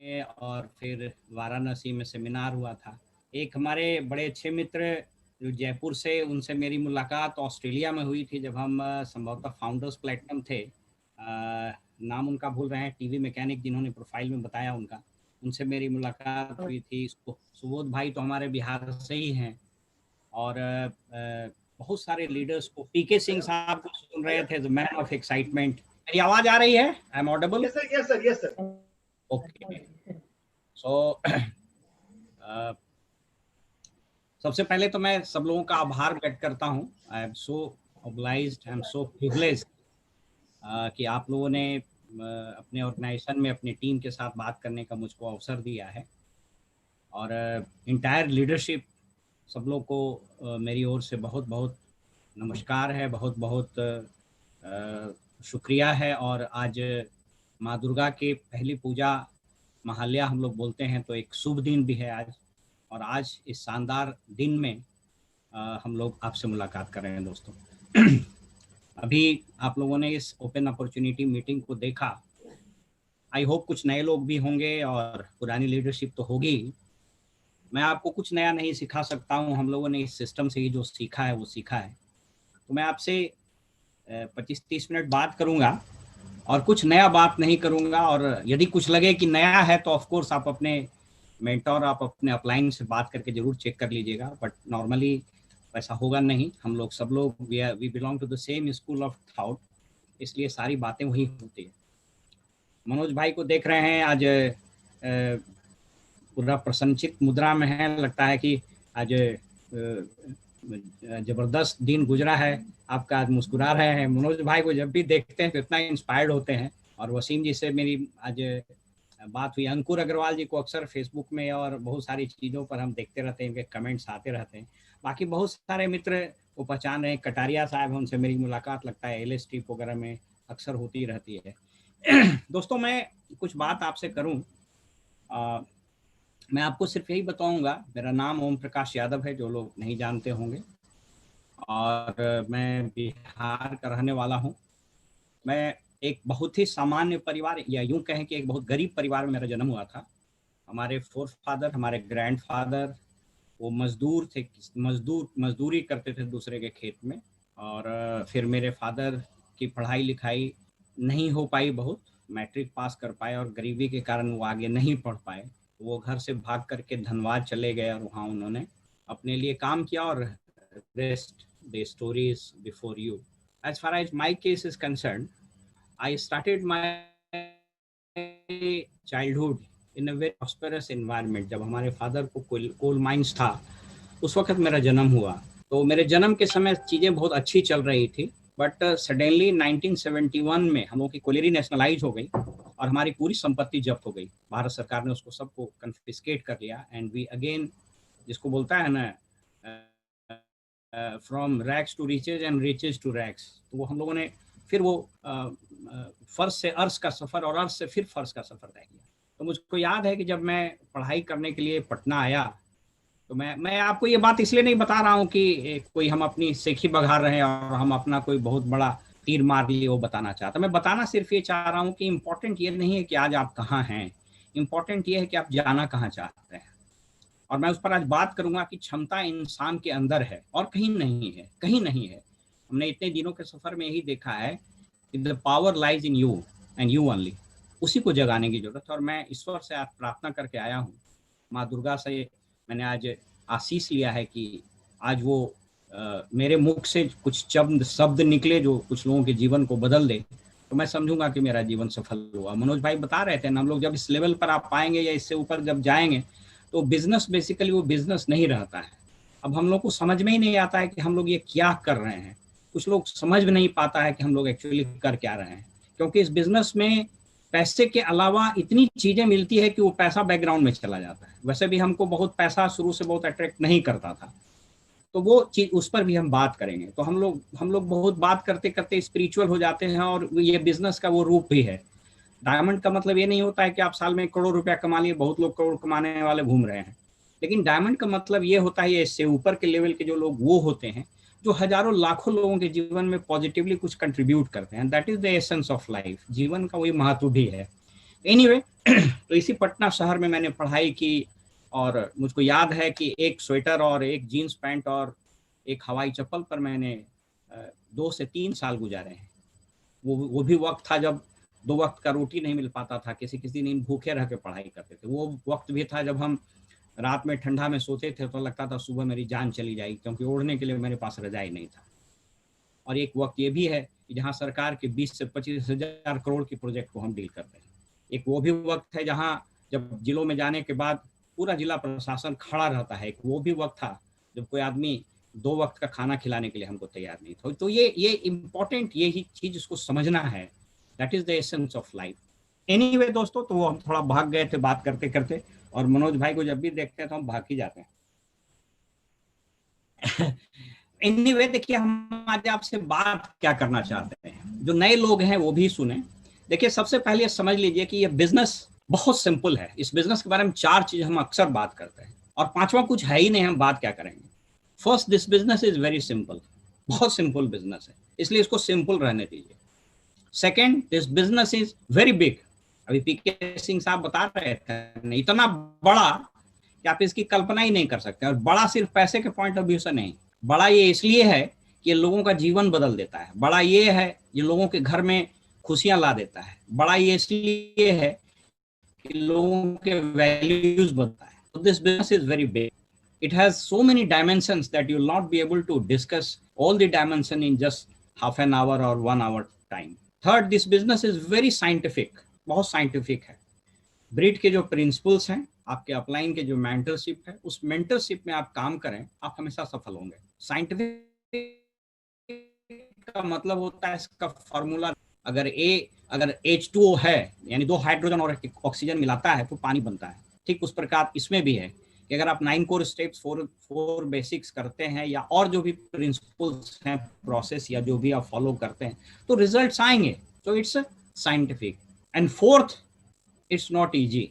और फिर वाराणसी में सेमिनार हुआ था। एक हमारे बड़े अच्छे मित्र जो जयपुर से, उनसे मेरी मुलाकात ऑस्ट्रेलिया में हुई थी जब हम संभवतः फाउंडर्स प्लेटिनम थे। नाम उनका भूल रहे हैं, टीवी मैकेनिक जिन्होंने प्रोफाइल में बताया उनका, उनसे मेरी मुलाकात हुई थी। सुबोध भाई तो हमारे बिहार से ही हैं। और बहुत सारे लीडर्स को, पीके सिंह साहब को सुन रहे थे, द मैन ऑफ एक्साइटमेंट। मेरी आवाज आ रही है? I am audible? Yes sir, yes sir, yes sir. Okay. So सबसे पहले तो मैं सब लोगों का आभार व्यक्त करता हूँ। I am so obliged, I am so privileged कि आप लोगों ने अपने ऑर्गेनाइजेशन में अपनी टीम के साथ बात करने का मुझको अवसर दिया है। और इंटायर लीडरशिप, सब लोग को मेरी ओर से बहुत बहुत नमस्कार है, बहुत बहुत शुक्रिया है। और आज माँ दुर्गा की पहली पूजा महाल्या हम लोग बोलते हैं, तो एक शुभ दिन भी है आज। और आज इस शानदार दिन में हम लोग आपसे मुलाकात कर रहे हैं दोस्तों। अभी आप लोगों ने इस ओपन अपॉर्चुनिटी मीटिंग को देखा। आई होप कुछ नए लोग भी होंगे और पुरानी लीडरशिप तो होगी। मैं आपको कुछ नया नहीं सिखा सकता हूँ, हम लोगों ने इस सिस्टम से ही जो सीखा है वो सीखा है। तो मैं आपसे 25-30 मिनट बात करूँगा और कुछ नया बात नहीं करूँगा। और यदि कुछ लगे कि नया है तो ऑफ कोर्स आप अपने मेंटोर, आप अपने अपलाइन से बात करके जरूर चेक कर लीजिएगा, बट नॉर्मली वैसा होगा नहीं। हम लोग सब लोग we belong to the same school of thought, इसलिए सारी बातें वही होती है। मनोज भाई को देख रहे हैं, आज पूरा प्रसन्नचित मुद्रा में है। लगता है कि आज जबरदस्त दिन गुजरा है आपका, आज मुस्कुरा रहे हैं। मनोज भाई को जब भी देखते हैं तो इतना इंस्पायर्ड होते हैं। और वसीम जी से मेरी आज बात हुई। अंकुर अग्रवाल जी को अक्सर फेसबुक में और बहुत सारी चीज़ों पर हम देखते रहते हैं, उनके कमेंट्स आते रहते हैं। बाकी बहुत सारे मित्र वो पहचान रहे हैं। कटारिया साहब, उनसे मेरी मुलाकात लगता है एल एस ट्रिप वगैरह में अक्सर होती रहती है। दोस्तों, मैं कुछ बात आपसे करूं, मैं आपको सिर्फ यही बताऊंगा। मेरा नाम ओम प्रकाश यादव है, जो लोग नहीं जानते होंगे, और मैं बिहार का रहने वाला हूं। मैं एक बहुत ही सामान्य परिवार, या यूं कहें कि एक बहुत गरीब परिवार में मेरा जन्म हुआ था। हमारे फोर्थ फादर, हमारे ग्रैंडफादर वो मजदूर थे, मजदूरी करते थे दूसरे के खेत में। और फिर मेरे फादर की पढ़ाई लिखाई नहीं हो पाई, बहुत मैट्रिक पास कर पाए, और गरीबी के कारण वो आगे नहीं पढ़ पाए। वो घर से भाग करके धनबाद चले गए और वहाँ उन्होंने अपने लिए काम किया। और rest the story is before you. As far as my case is concern, I started my childhood in a very prosperous environment. जब हमारे फादर को कोल माइंस था, उस वक्त मेरा जन्म हुआ। तो मेरे जन्म के समय चीज़ें बहुत अच्छी चल रही थी, बट सडनली 1971 में हम लोगों की कोयलेरी नेशनलाइज हो गई और हमारी पूरी संपत्ति जब्त हो गई। भारत सरकार ने उसको सबको कन्फिस्केट कर लिया। एंड वी अगेन, जिसको बोलता है ना, from rags to riches and riches to rags, तो वो हम लोगों ने फिर वो फर्श से अर्श का सफ़र और अर्श से फिर फर्श का सफ़र तय किया। तो मुझको याद है कि जब मैं पढ़ाई करने के लिए पटना आया, तो मैं आपको ये बात इसलिए नहीं बता रहा हूँ कि कोई हम अपनी सेखी बघार रहे हैं और हम अपना कोई बहुत बड़ा तीर मार लिए, वो बताना चाहता। मैं बताना सिर्फ ये चाह रहा हूँ कि इम्पोर्टेंट ये नहीं है कि आज आप कहाँ हैं, इम्पोर्टेंट ये है कि आप जाना कहाँ चाहते हैं। और मैं उस पर आज बात करूंगा कि क्षमता इंसान के अंदर है और कहीं नहीं है, कहीं नहीं है। हमने इतने दिनों के सफर में यही देखा है कि the power lies in you and you only. उसी को जगाने की जरूरत है। और मैं ईश्वर से आज प्रार्थना करके आया हूँ, माँ दुर्गा से मैंने आज आशीष लिया है कि आज वो मेरे मुख से कुछ शब्द निकले जो कुछ लोगों के जीवन को बदल दे, तो मैं समझूंगा कि मेरा जीवन सफल हुआ। मनोज भाई बता रहे थे ना, हम लोग जब इस लेवल पर आप पाएंगे या इससे ऊपर जब जाएंगे, तो बिजनेस बेसिकली वो बिजनेस नहीं रहता है। अब हम लोग को समझ में ही नहीं आता है कि हम लोग ये क्या कर रहे हैं। कुछ लोग समझ में नहीं पाता है कि हम लोग एक्चुअली कर क्या रहे हैं, क्योंकि इस बिजनेस में पैसे के अलावा इतनी चीजें मिलती है कि वो पैसा बैकग्राउंड में चला जाता है। वैसे भी हमको बहुत पैसा शुरू से बहुत अट्रैक्ट नहीं करता था, तो वो चीज, उस पर भी हम बात करेंगे। तो हम लोग बहुत बात करते करते स्पिरिचुअल हो जाते हैं, और ये बिजनेस का वो रूप भी है। डायमंड का मतलब ये नहीं होता है कि आप साल में करोड़ रुपया कमा लिए, बहुत लोग करोड़ कमाने वाले घूम रहे हैं। लेकिन डायमंड का मतलब ये होता है, इससे ऊपर के लेवल के जो लोग वो होते हैं जो हजारों लाखों लोगों के जीवन में पॉजिटिवली कुछ कंट्रीब्यूट करते हैं। That is the essence of life. जीवन का वही महत्व भी है। एनीवे तो इसी पटना शहर में मैंने पढ़ाई की और मुझको याद है कि एक स्वेटर और एक जीन्स पैंट और एक हवाई चप्पल पर मैंने 2 से 3 साल गुजारे हैं। वो भी वक्त था जब 2 वक्त का रोटी नहीं मिल पाता था, किसी किसी दिन भूखे रह के पढ़ाई करते थे। वो वक्त भी था जब हम रात में ठंडा में सोते थे तो लगता था सुबह मेरी जान चली जाएगी, क्योंकि ओढ़ने के लिए मेरे पास रजाई नहीं था। और एक वक्त ये भी है कि जहाँ सरकार के 20 से 25 हजार करोड़ की प्रोजेक्ट को हम डील करते हैं। एक वो भी वक्त है जहाँ जब जिलों में जाने के बाद पूरा जिला प्रशासन खड़ा रहता है। एक वो भी वक्त था जब कोई आदमी 2 वक्त का खाना खिलाने के लिए हमको तैयार नहीं था। तो ये इम्पोर्टेंट यही चीज इसको समझना है। That is the essence of life. Anyway दोस्तों, तो वो हम थोड़ा भाग गए थे बात करते करते, और मनोज भाई को जब भी देखते हैं तो हम भाग ही जाते हैं। एनीवे देखिए, हम आज आपसे बात क्या करना चाहते हैं, जो नए लोग हैं वो भी सुने। देखिए, सबसे पहले समझ लीजिए कि ये बिजनेस बहुत सिंपल है। इस बिजनेस के बारे में 4 चीज हम अक्सर बात करते हैं, और 5वां कुछ है ही नहीं। हम बात क्या करेंगे? First, this business is very simple. बहुत सिंपल बिजनेस है, इसलिए इसको सिंपल रहने दीजिए। Second, this business is very big. अभी पीके सिंह साहब बता रहे थे, इतना बड़ा कि आप इसकी कल्पना ही नहीं कर सकते। और बड़ा सिर्फ पैसे के पॉइंट ऑफ व्यू से नहीं, बड़ा ये इसलिए है कि ये लोगों का जीवन बदल देता है। बड़ा ये है, ये लोगों के घर में खुशियां ला देता है। बड़ा ये इसलिए है कि लोगों के वैल्यूज बढ़ता है। So this business is very big. It has so many dimensions that you will not be able to discuss all the dimension in just half an hour or 1 hour time. Third, this business is very scientific. बहुत scientific है। Breed के जो principles हैं, आपके upline के जो mentorship है, उस मेंटरशिप में आप काम करें, आप हमेशा सफल होंगे। साइंटिफिक का मतलब होता है इसका फॉर्मूला, अगर H2O है, यानी 2 हाइड्रोजन और ऑक्सीजन मिलाता है तो पानी बनता है। ठीक उस प्रकार इसमें भी है कि अगर आप 9 कोर स्टेप्स 4 बेसिक्स करते हैं, या और जो भी प्रिंसिपल्स हैं, प्रोसेस या जो भी आप फॉलो करते हैं, तो रिजल्ट्स आएंगे। तो it's scientific. And fourth, it's not easy.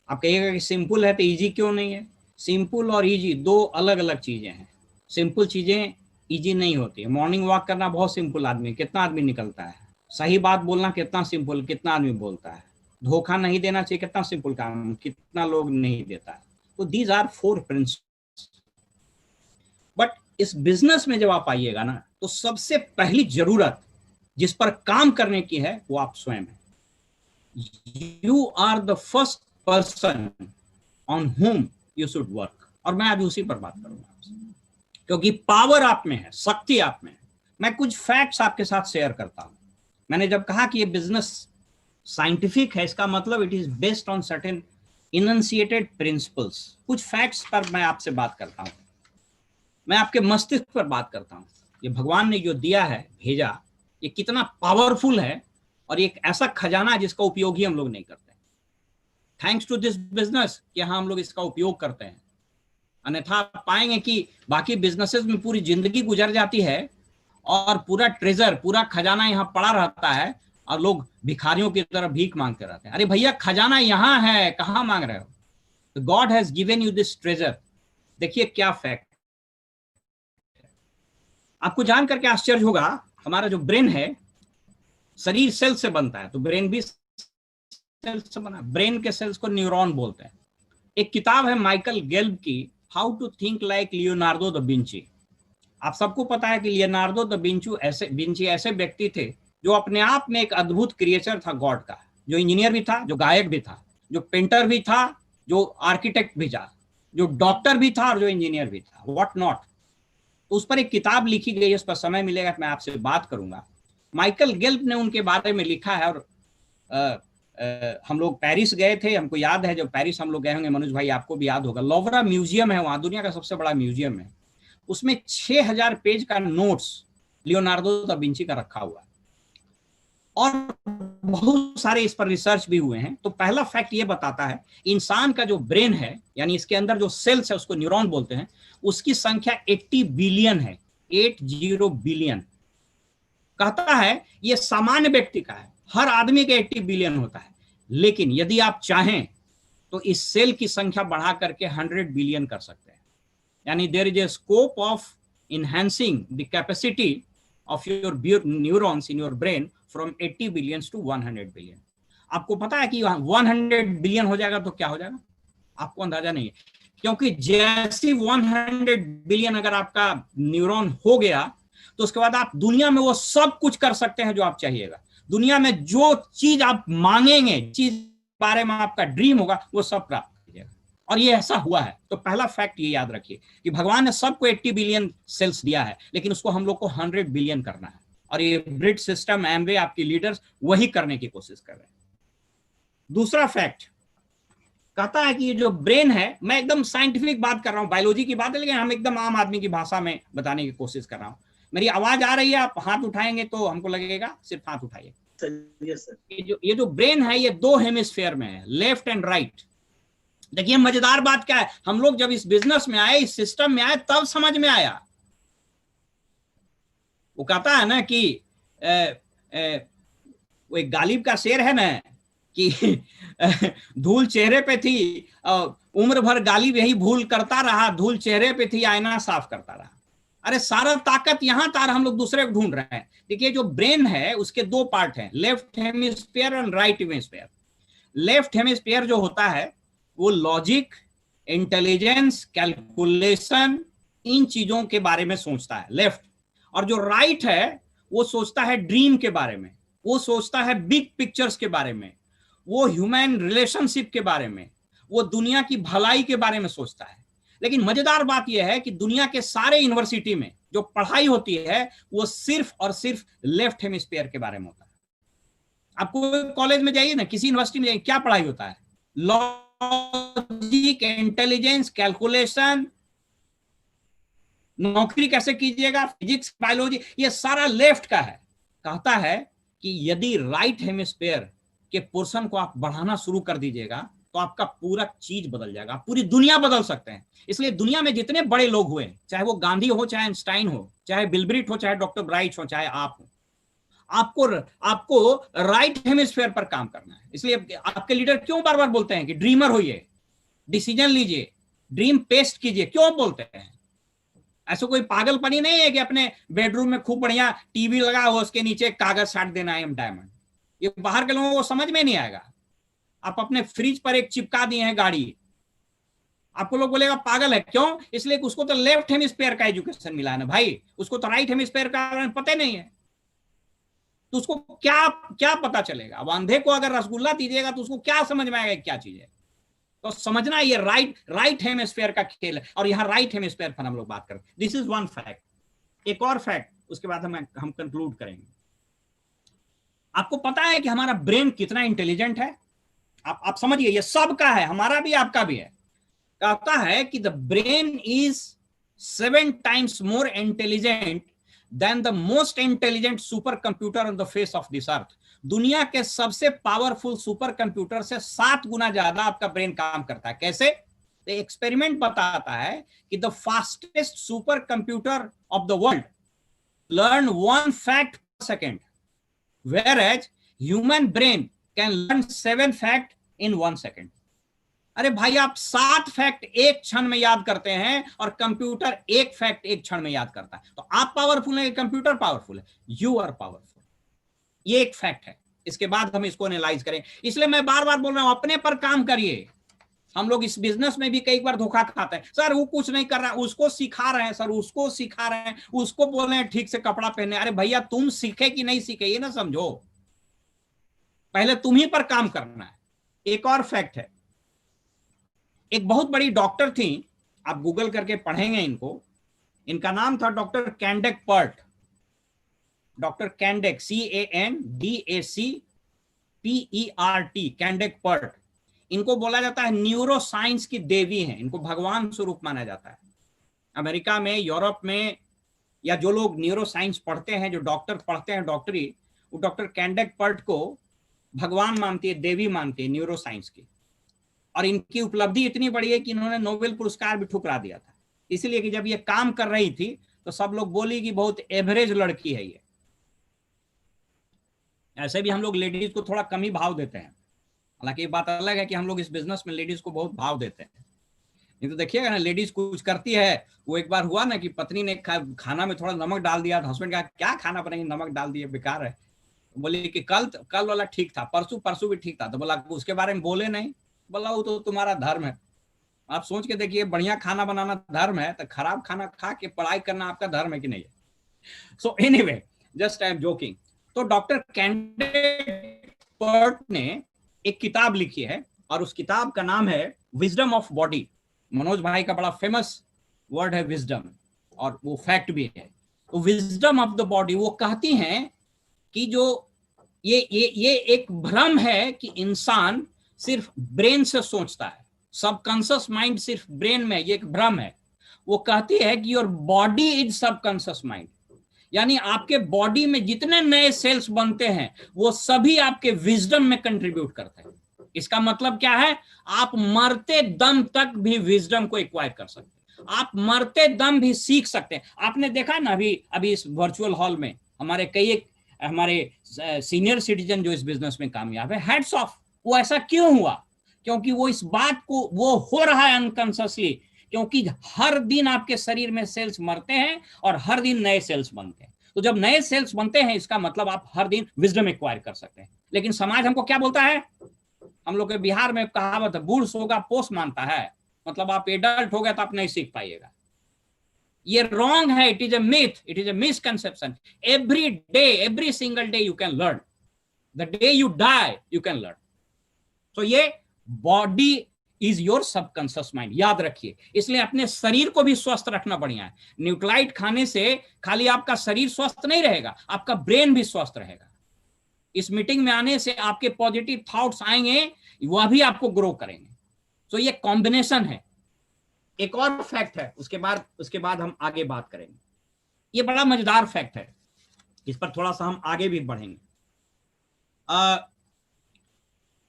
आप कहिएगा कि सिंपल है तो इजी क्यों नहीं है? सिंपल और इजी 2 अलग अलग चीजें हैं। सिंपल चीजें इजी नहीं होती है। मॉर्निंग वॉक करना बहुत सिंपल, आदमी कितना आदमी निकलता है। सही बात बोलना कितना सिंपल, कितना आदमी बोलता है। धोखा नहीं देना चाहिए, कितना सिंपल काम, कितना लोग नहीं देता है। तो दीज आर 4 प्रिंसिपल्स। बट इस बिजनेस में जब आप आइएगा ना, तो सबसे पहली जरूरत जिस पर काम करने की है वो आप स्वयं है। You are the first person on whom you should work. और मैं आज उसी पर बात करूंगा आपसे, क्योंकि पावर आप में है, शक्ति आप में है। मैं कुछ फैक्ट्स आपके साथ शेयर करता हूं। मैंने जब कहा कि ये बिजनेस साइंटिफिक है, इसका मतलब it is based on certain enunciated principles. कुछ फैक्ट्स पर मैं आपसे बात करता हूं। मैं आपके मस्तिष्क पर बात करता हूं। ये भगवान ने जो दिया है, भेजा, ये कितना पावरफुल है, और एक ऐसा खजाना है जिसका उपयोग ही हम लोग नहीं करते। थैंक्स टू दिस बिजनेस कि हाँ हम लोग इसका उपयोग करते हैं। अन्यथा आप पाएंगे कि बाकी बिजनेसेस में पूरी जिंदगी गुजर जाती है और पूरा ट्रेजर, पूरा खजाना यहाँ पड़ा रहता है, और लोग भिखारियों की तरह भीख मांगते रहते हैं। अरे भैया, खजाना यहाँ है, कहाँ मांग रहे हो? God has given you this treasure. देखिए क्या फैक्ट, आपको जान करके आश्चर्य होगा, हमारा जो ब्रेन है, शरीर सेल से बनता है, तो ब्रेन भी सेल से बना। ब्रेन के सेल्स को न्यूरॉन बोलते हैं। एक किताब है माइकल गेल्ब की, how to think like Leonardo da Vinci. आप सबको पता है कि लियोनार्डो दा विंची ऐसे व्यक्ति थे जो अपने आप में एक अद्भुत क्रिएचर था गॉड का, जो इंजीनियर भी था, जो गायक भी था, जो पेंटर भी था, जो आर्किटेक्ट भी था, जो डॉक्टर भी था और जो इंजीनियर भी था, व्हाट नॉट। तो उस पर एक किताब लिखी गई है, उस पर समय मिलेगा तो मैं आपसे बात करूंगा। माइकल गेल्ब ने उनके बारे में लिखा है। और हम लोग पेरिस गए थे, हमको याद है जब पेरिस हम लोग गए होंगे, मनोज भाई आपको भी याद होगा, लोवरा म्यूजियम है वहां, दुनिया का सबसे बड़ा म्यूजियम है। उसमें 6000 पेज का नोट्स लियोनार्डो दा विंची का रखा हुआ है, और बहुत सारे इस पर रिसर्च भी हुए हैं। तो पहला फैक्ट ये बताता है, इंसान का जो ब्रेन है, यानी इसके अंदर जो सेल्स है, उसको न्यूरॉन बोलते हैं, उसकी संख्या 80 बिलियन है। 80 बिलियन। कहता है ये सामान्य व्यक्ति का है, हर आदमी का 80 बिलियन होता है। लेकिन यदि आप चाहें तो इस सेल की संख्या बढ़ा करके 100 बिलियन कर सकते हैं। यानी there is a scope of enhancing the capacity of your neurons in your brain from 80 billion to 100 billion. आपको पता है कि 100 बिलियन हो जाएगा तो क्या हो जाएगा, आपको अंदाजा नहीं है, क्योंकि जैसी 100 बिलियन अगर आपका न्यूरॉन हो गया तो उसके बाद आप दुनिया में वो सब कुछ कर सकते हैं जो आप चाहिएगा। दुनिया में जो चीज आप मांगेंगे, चीज बारे में आपका ड्रीम होगा, वो सब प्राप्त कीजिएगा। और ये ऐसा हुआ है। तो पहला फैक्ट ये याद रखिए कि भगवान ने सबको 80 बिलियन सेल्स दिया है, लेकिन उसको हम लोग को 100 बिलियन करना है। और ये ब्रिट सिस्टम, एमवे, आपकी लीडर्स वही करने की कोशिश कर रहे हैं। दूसरा फैक्ट कहता है कि ये जो ब्रेन है, मैं एकदम साइंटिफिक बात कर रहा हूं, बायोलॉजी की बात है, लेकिन हम एकदम आम आदमी की भाषा में बताने की कोशिश कर रहा हूं। मेरी आवाज आ रही है? आप हाथ उठाएंगे तो हमको लगेगा, सिर्फ हाथ उठाइए। ये जो ब्रेन है ये 2 हेमिस्फीयर में है, लेफ्ट एंड राइट। देखिए मजेदार बात क्या है, हम लोग जब इस बिजनेस में आए, इस सिस्टम में आए, तब समझ में आया। वो कहता है ना कि वो एक गालिब का शेर है ना कि धूल चेहरे पे थी, उम्र भर गालिब यही भूल करता रहा, धूल चेहरे पे थी, आईना साफ करता रहा। अरे सारा ताकत यहां तार, हम लोग दूसरे को ढूंढ रहे हैं। देखिए जो ब्रेन है उसके 2 पार्ट हैं, लेफ्ट हेमिस्फीयर और राइट हेमिस्फीयर। लेफ्ट हेमिस्फीयर जो होता है वो लॉजिक, इंटेलिजेंस, कैलकुलेशन, इन चीजों के बारे में सोचता है, लेफ्ट। और जो राइट है वो सोचता है ड्रीम के बारे में, वो सोचता है बिग पिक्चर्स के बारे में, वो ह्यूमन रिलेशनशिप के बारे में, वो दुनिया की भलाई के बारे में सोचता है। लेकिन मजेदार बात यह है कि दुनिया के सारे यूनिवर्सिटी में जो पढ़ाई होती है वो सिर्फ और सिर्फ लेफ्ट हेमिस्फीयर के बारे में होता है। आपको कॉलेज में जाइए ना, किसी यूनिवर्सिटी में जाइए, क्या पढ़ाई होता है? लॉजिक, इंटेलिजेंस, कैलकुलेशन, नौकरी कैसे कीजिएगा, फिजिक्स, बायोलॉजी, ये सारा लेफ्ट का है। कहता है कि यदि राइट हेमिस्फीयर के पोर्शन को आप बढ़ाना शुरू कर दीजिएगा तो आपका पूरा चीज बदल जाएगा, आप पूरी दुनिया बदल सकते हैं। इसलिए दुनिया में जितने बड़े लोग हुए, चाहे वो गांधी हो, चाहे आइंस्टाइन हो, चाहे बिलब्रिट हो, चाहे डॉक्टर ब्राइट हो, चाहे आप हो, आपको राइट हेमिस्फीयर पर काम करना है। इसलिए आपके लीडर क्यों बार बार बोलते हैं कि ड्रीमर होइए, डिसीजन लीजिए, ड्रीम पेस्ट कीजिए, क्यों बोलते हैं? ऐसा कोई पागलपनी नहीं है कि अपने बेडरूम में खूब बढ़िया टीवी लगा हो, उसके नीचे कागज साट देना है, डायमंड। ये बाहर के लोगों को समझ में नहीं आएगा। आप अपने फ्रिज पर एक चिपका दिए हैं गाड़ी, आपको लोग बोलेगा पागल है। क्यों? इसलिए उसको तो लेफ्ट हेमिस्फीयर का एजुकेशन मिला है ना भाई, उसको तो राइट हेमिस्फीयर का पता नहीं है। तो उसको क्या क्या पता चलेगा? अब अंधे को अगर रसगुल्ला दीजिएगा तो उसको क्या समझ में आएगा क्या चीज है? तो समझना ये राइट हेमिस्फीयर का खेल है, और यहाँ राइट हेमिस्फीयर पर हम लोग बात करते हैं। This is one fact. एक और फैक्ट, उसके बाद हम कंक्लूड करेंगे। आपको पता है कि हमारा ब्रेन कितना इंटेलिजेंट है? आप समझिए, ये सबका है, हमारा भी आपका भी है। कहता है कि the brain is 7 times more intelligent then the most intelligent super computer on the face of this earth. दुनिया के सबसे पावरफुल सुपर कंप्यूटर से 7 गुना ज्यादा आपका ब्रेन काम करता है। कैसे? एक्सपेरिमेंट बताता है कि the fastest super computer of the world learn 1 fact पर second, whereas human brain can learn 7 fact in 1 second। अरे भाई, आप 7 फैक्ट एक क्षण में याद करते हैं और कंप्यूटर 1 फैक्ट एक क्षण में याद करता है। तो आप पावरफुल है, कंप्यूटर पावरफुल है? You are powerful. ये एक फैक्ट है। इसके बाद हम इसको एनालाइज करें। इसलिए मैं बार बार बोल रहा हूं, अपने पर काम करिए। हम लोग इस बिजनेस में भी कई बार धोखा खाते हैं। सर वो कुछ नहीं कर रहा, उसको सिखा रहे हैं, सर उसको सिखा रहे हैं, उसको बोल रहे हैं ठीक से कपड़ा पहने। अरे भैया, तुम सीखे कि नहीं सीखे ये ना समझो, पहले तुम ही पर काम करना है। एक और फैक्ट है, एक बहुत बड़ी डॉक्टर थी, आप गूगल करके पढ़ेंगे इनको, इनका नाम था doctor Candace Pert. Doctor Candace, CANDACPERT, Candace Pert. इनको बोला जाता है न्यूरो साइंस की देवी है, इनको भगवान स्वरूप माना जाता है। अमेरिका में, यूरोप में, या जो लोग न्यूरो साइंस पढ़ते हैं, जो डॉक्टर पढ़ते हैं डॉक्टरी, वो डॉक्टर कैंडेक पर्ट को भगवान मानती है, देवी मानती है न्यूरो साइंस की। और इनकी उपलब्धि इतनी बड़ी है कि इन्होंने नोबेल पुरस्कार भी ठुकरा दिया था, इसलिए कि जब ये काम कर रही थी तो सब लोग बोली कि बहुत एवरेज लड़की है ये। ऐसे भी हम लोग लेडीज को थोड़ा कम ही भाव देते हैं, हालांकि ये बात अलग है कि हम लोग इस बिजनेस में लेडीज को बहुत भाव देते हैं। नहीं तो देखिएगा ना, लेडीज कुछ करती है, वो एक बार हुआ ना कि पत्नी ने खाना में थोड़ा नमक डाल दिया, तो हस्बैंड कहा क्या खाना बनाएंगे, नमक डाल दिए, बेकार है। बोले कि कल वाला ठीक था, परसों भी ठीक था। तो बोला उसके बारे में बोले नहीं। बोला वो तो तुम्हारा धर्म है। आप सोच के देखिए, बढ़िया खाना बनाना धर्म है तो खराब खाना खा के पढ़ाई करना आपका धर्म है कि नहीं है? So anyway, just I am joking. तो डॉक्टर कैंडेपर्ट ने एक किताब लिखी है और उस किताब का नाम है विजडम ऑफ बॉडी। मनोज भाई का बड़ा फेमस वर्ड है विजडम, और वो फैक्ट भी है। तो विजडम ऑफ द बॉडी वो कहती हैं कि जो ये एक भ्रम है कि इंसान सिर्फ ब्रेन से सोचता है, सबकॉन्शियस माइंड सिर्फ ब्रेन में, ये एक भ्रम है। वो कहती है कि your body is subconscious mind, यानी आपके बॉडी में जितने नए सेल्स बनते हैं वो सभी आपके विजडम में कंट्रीब्यूट करते हैं। इसका मतलब क्या है? आप मरते दम तक भी विजडम को एक्वायर कर सकते हैं, आप मरते दम भी सीख सकते हैं। आपने देखा ना अभी इस वर्चुअल हॉल में हमारे सीनियर सिटीजन जो इस बिजनेस में कामयाब है, हैट्स ऑफ। वो ऐसा क्यों हुआ? क्योंकि वो इस बात को वो हो रहा है अनकॉन्शियसली, क्योंकि हर दिन आपके शरीर में सेल्स मरते हैं और हर दिन नए सेल्स बनते हैं। तो जब नए सेल्स बनते हैं इसका मतलब आप हर दिन विजडम एक्वायर कर सकते हैं। लेकिन समाज हमको क्या बोलता है? हम लोग के बिहार में कहावत है, बूढ़ सोगा पोस मानता है, मतलब आप एडल्ट हो गए तो आप नहीं सीख पाइएगा। ये रॉन्ग है, it is a myth, it is a misconception. Every day, every single day you can learn, the day you die you can learn. तो ये body is your subconscious mind, याद रखिए। इसलिए अपने शरीर को भी स्वस्थ रखना बढ़िया है। न्यूट्राइट खाने से खाली आपका शरीर स्वस्थ नहीं रहेगा, आपका ब्रेन भी स्वस्थ रहेगा। इस मीटिंग में आने से आपके पॉजिटिव थॉट्स आएंगे, वह भी आपको ग्रो करेंगे। तो ये कॉम्बिनेशन है। एक और फैक्ट है, उसके बाद हम आगे बात करेंगे। ये बड़ा मजेदार फैक्ट है, इस पर थोड़ा सा हम आगे भी बढ़ेंगे।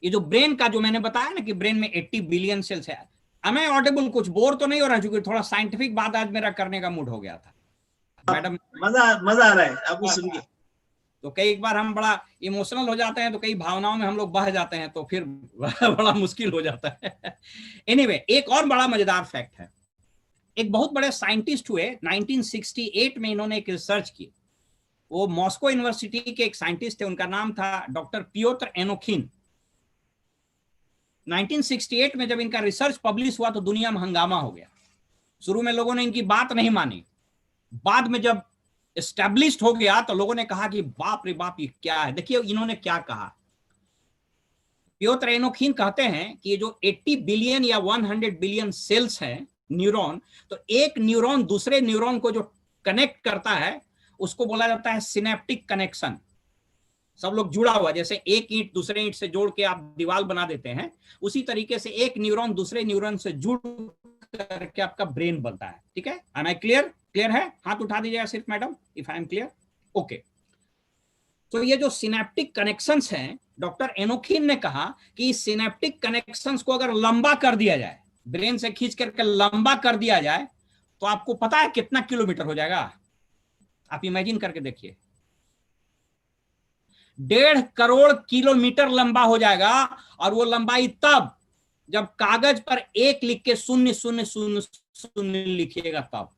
ये जो ब्रेन का जो मैंने बताया ना कि ब्रेन में 80 बिलियन सेल्स है। हमें ऑडिबल कुछ बोर तो नहीं हो रहा, क्योंकि थोड़ा साइंटिफिक बात आज मेरा करने का मूड हो गया था मैडम। मजा आ रहा है आपको सुन के। तो कई बार हम बड़ा इमोशनल हो जाते हैं, तो कई भावनाओं में हम लोग बह जाते हैं, तो फिर बड़ा मुश्किल हो जाता है। एनीवे, एक और बड़ा मजेदार फैक्ट है। एक बहुत बड़े साइंटिस्ट हुए 1968 में, इन्होंने एक रिसर्च की। वो मॉस्को यूनिवर्सिटी के एक साइंटिस्ट थे, उनका नाम था डॉक्टर पियोत्र एनोखिन। 1968 में जब इनका रिसर्च पब्लिश हुआ तो दुनिया में हंगामा हो गया। शुरू में लोगों ने इनकी बात नहीं मानी, बाद में जब एस्टैब्लिश्ड हो गया तो लोगों ने कहा कि बाप रे बाप, ये क्या है। देखिए इन्होंने क्या कहा। पियोत्र एनोखिन कहते हैं कि ये जो 80 बिलियन या 100 बिलियन सेल्स हैं, न्यूरॉन, तो एक न्यूरॉन दूसरे न्यूरॉन को जो कनेक्ट करता है उसको बोला जाता है सिनेप्टिक कनेक्शन। सब लोग जुड़ा हुआ, जैसे एक ईंट दूसरे ईंट से जोड़ के आप दीवार बना देते हैं, उसी तरीके से एक न्यूरॉन दूसरे न्यूरॉन से जुड़ करके आपका ब्रेन बनता है। ठीक है, एम आई क्लियर? क्लियर है? हाथ उठा दीजिएगा सिर्फ madam, if I am clear. Okay. तो ये जो सिनेप्टिक कनेक्शंस हैं, डॉक्टर एनोखिन ने कहा कि सिनेप्टिक कनेक्शंस को अगर लंबा कर दिया जाए, ब्रेन से खींच करके लंबा कर दिया जाए, तो आपको पता है कितना किलोमीटर हो जाएगा? आप इमेजिन करके देखिए, 1.5 करोड़ किलोमीटर लंबा हो जाएगा। और वो लंबाई तब जब कागज पर 1 लिख के 000 लिखिएगा तब।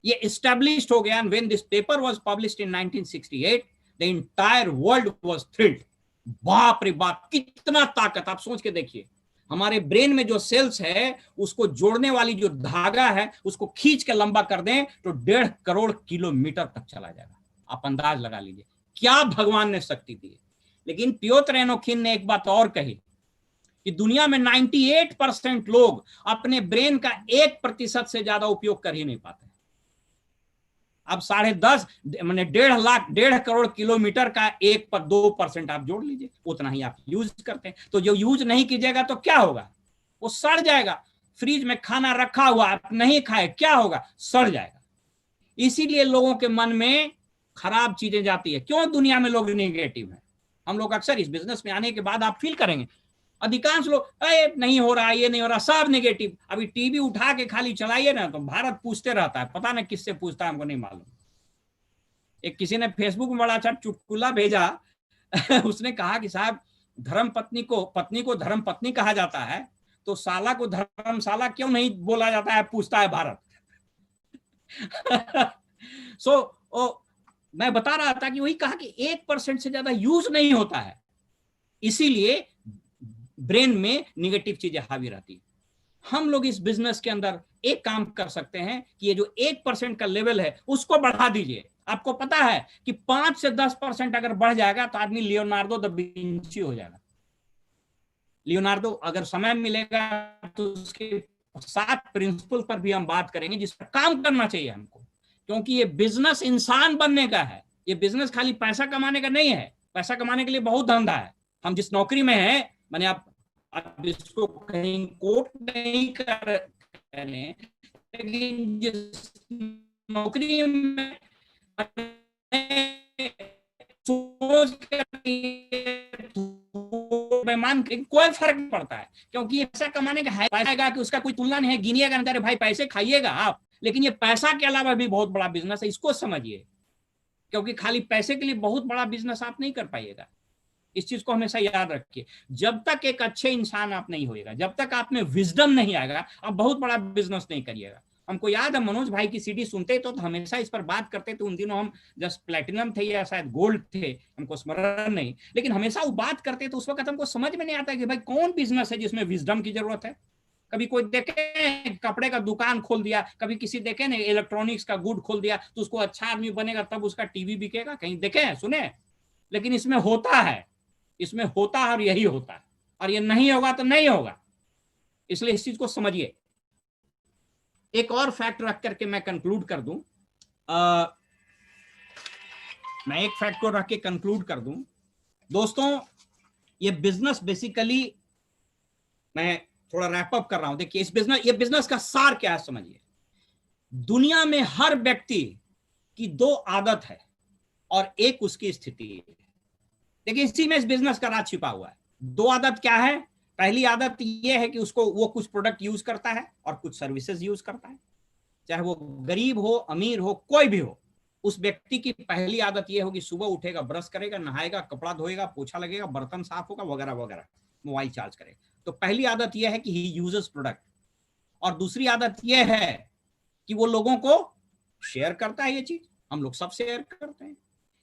ये एस्टैब्लिश्ड हो गया। When this paper was published in 1968, the entire world was thrilled. बाप रे बाप, कितना ताकत! आप सोच के देखिए, हमारे ब्रेन में जो सेल्स है उसको जोड़ने वाली जो धागा है उसको खींच के लंबा कर दें तो 1.5 करोड़ किलोमीटर तक चला जाएगा। आप अंदाज लगा लीजिए क्या भगवान ने शक्ति दी है। लेकिन पियोत्र एनोखिन ने एक बात और कही कि दुनिया में 98% लोग अपने ब्रेन का 1% से ज्यादा उपयोग कर ही नहीं पाते। अब 10.5 मैंने 1.5 लाख 1.5 करोड़ किलोमीटर का 2% आप जोड़ लीजिए, उतना ही आप यूज करते हैं। तो जो यूज नहीं कीजिएगा तो क्या होगा? वो सड़ जाएगा। फ्रिज में खाना रखा हुआ आप नहीं खाए, क्या होगा? सड़ जाएगा। इसीलिए लोगों के मन में खराब चीजें जाती है। क्यों दुनिया में लोग नेगेटिव हैं? हम लोग अक्सर इस बिजनेस में आने के बाद आप फील करेंगे, अधिकांश लोग नहीं हो रहा, ये नहीं हो रहा, सब नेगेटिव। अभी टीवी उठा के खाली चलाइए ना तो भारत पूछते रहता है, पता नहीं किससे पूछता है, हमको नहीं मालूम। एक किसी ने फेसबुक में बड़ा अच्छा चुटकुला भेजा उसने कहा कि साहब, पत्नी को धर्म पत्नी कहा जाता है, तो साला को धर्मशाला क्यों नहीं बोला जाता है, पूछता है भारत। सो मैं बता रहा था कि वही कहा कि 1% से ज्यादा यूज नहीं होता है, इसीलिए ब्रेन में निगेटिव चीजें हावी रहती है। हम लोग इस बिजनेस के अंदर एक काम कर सकते हैं कि ये जो 1% का लेवल है उसको बढ़ा दीजिए। आपको पता है कि 5 से 10% अगर बढ़ जाएगा तो आदमी लियोनार्डो द विंची हो जाएगा। लियोनार्डो, अगर समय मिलेगा तो उसके 7 प्रिंसिपल पर भी हम बात करेंगे जिस पर काम करना चाहिए हमको, क्योंकि ये बिजनेस इंसान बनने का है। ये बिजनेस खाली पैसा कमाने का नहीं है। पैसा कमाने के लिए बहुत धंधा है। हम जिस नौकरी में है, मैंने आप इसको कहीं कोट नहीं कर रहे, लेकिन जिस नौकरी में सोच बेमान कोई फर्क नहीं पड़ता है, क्योंकि ये पैसा कमाने का है। पैसा कि उसका कोई तुलना नहीं है। गिनिएगा ना, भाई पैसे खाइएगा आप, लेकिन ये पैसा के अलावा भी बहुत बड़ा बिजनेस है, इसको समझिए। क्योंकि खाली पैसे के लिए बहुत बड़ा बिजनेस आप नहीं कर पाइएगा। इस चीज को हमेशा याद रखिए। जब तक एक अच्छे इंसान आप नहीं होएगा, जब तक आप में विजडम नहीं आएगा, आप बहुत बड़ा बिजनेस नहीं करिएगा। हमको याद है मनोज भाई की सीडी सुनते तो हमेशा इस पर बात करते थे। उन दिनों हम जस्ट प्लेटिनम थे या शायद गोल्ड थे, हमको स्मरण नहीं, लेकिन हमेशा वो बात करते तो उस वक्त हमको समझ में नहीं आता कि भाई कौन बिजनेस है जिसमें विजडम की जरूरत है। कभी कोई देखे कपड़े का दुकान खोल दिया, कभी किसी देखे ना इलेक्ट्रॉनिक्स का गुड खोल दिया, तो उसको अच्छा आदमी बनेगा तब उसका टीवी बिकेगा, कहीं देखे सुने? लेकिन इसमें होता है, इसमें होता है और यही होता है, और ये नहीं होगा तो नहीं होगा। इसलिए इस चीज को समझिए। एक और फैक्ट रख करके मैं कंक्लूड कर दूं, मैं एक फैक्ट को रख के कंक्लूड कर दूं। दोस्तों, ये बिजनेस बेसिकली, मैं थोड़ा रैप अप कर रहा हूं। देखिए ये बिजनेस का सार क्या है समझिए। दुनिया में हर व्यक्ति की 2 आदत है और एक उसकी स्थिति है। देखिए इसी में इस बिजनेस का राज छिपा हुआ है। 2 आदत क्या है? पहली आदत यह है कि वो कुछ प्रोडक्ट यूज करता है और कुछ सर्विसेज यूज करता है। चाहे वो गरीब हो, अमीर हो, कोई भी हो, उस व्यक्ति की पहली आदत यह होगी, सुबह उठेगा, ब्रश करेगा, नहाएगा, कपड़ा धोएगा, पोछा लगेगा, बर्तन साफ होगा, वगैरह वगैरह, मोबाइल चार्ज करेगा। तो पहली आदत यह है कि ही यूजेस प्रोडक्ट। और दूसरी आदत यह है कि वो लोगों को शेयर करता है। ये चीज हम लोग सब शेयर करते हैं।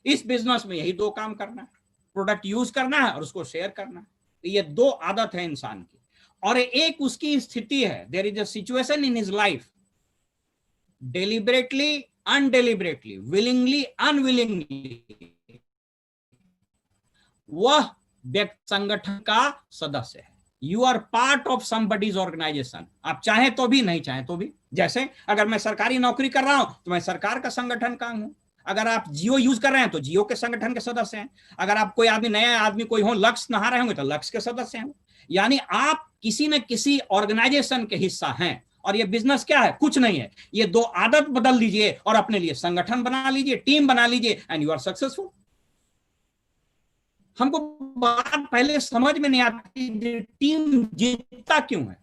इस बिजनेस में यही 2 काम करना है, प्रोडक्ट यूज करना है और उसको शेयर करना है। तो ये 2 आदत है इंसान की। और एक उसकी स्थिति है, there is a situation in his life, deliberately, undeliberately, willingly, unwillingly, वह व्यक्ति संगठन का सदस्य है। You are part of somebody's organisation. आप चाहें तो भी, नहीं चाहें तो भी। जैसे अगर मैं सरकारी नौकरी कर रहा हूं तो मैं सरकार का संगठन का हूं। अगर आप जियो यूज कर रहे हैं तो जियो के संगठन के सदस्य हैं। अगर आप कोई आदमी, नया आदमी कोई हो, लक्ष्य नहा रहे होंगे तो लक्ष्य के सदस्य हैं। यानी आप किसी न किसी ऑर्गेनाइजेशन के हिस्सा हैं। और ये बिजनेस क्या है? कुछ नहीं है। ये 2 आदत बदल लीजिए और अपने लिए संगठन बना लीजिए, टीम बना लीजिए, एंड यू आर सक्सेसफुल। हमको बात पहले समझ में नहीं आती, टीम जीतता क्यों है?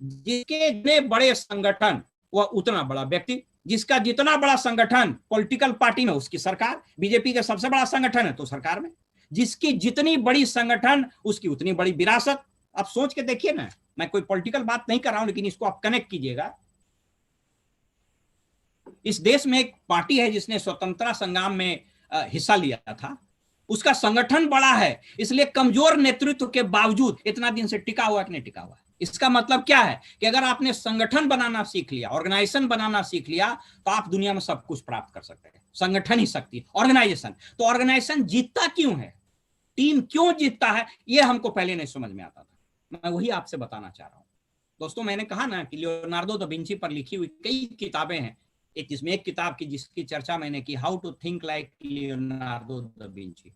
जिसके जितने बड़े संगठन वह उतना बड़ा व्यक्ति। जिसका जितना बड़ा संगठन पॉलिटिकल पार्टी में, उसकी सरकार। बीजेपी का सबसे बड़ा संगठन है तो सरकार में। जिसकी जितनी बड़ी संगठन उसकी उतनी बड़ी विरासत। आप सोच के देखिए ना, मैं कोई पॉलिटिकल बात नहीं कर रहा हूं, लेकिन इसको आप कनेक्ट कीजिएगा। इस देश में एक पार्टी है जिसने स्वतंत्रता संग्राम में हिस्सा लिया था। उसका संगठन बड़ा है, इसलिए कमजोर नेतृत्व के बावजूद इतना दिन से टिका हुआ कि नहीं टिका हुआ। इसका मतलब क्या है कि अगर आपने संगठन बनाना सीख लिया, ऑर्गेनाइजेशन बनाना सीख लिया, तो आप दुनिया में सब कुछ प्राप्त कर सकते हैं। संगठन ही शक्ति, ऑर्गेनाइजेशन। तो ऑर्गेनाइजेशन जीतता क्यों है, टीम क्यों जीतता है, यह हमको पहले नहीं समझ में आता था। मैं वही आपसे बताना चाह रहा हूं। दोस्तों, मैंने कहा ना कि लियोनार्डो दा विंची पर लिखी हुई कई किताबें हैं। जिसमें एक किताब की जिसकी चर्चा मैंने की, how to think like Leonardo da Vinci.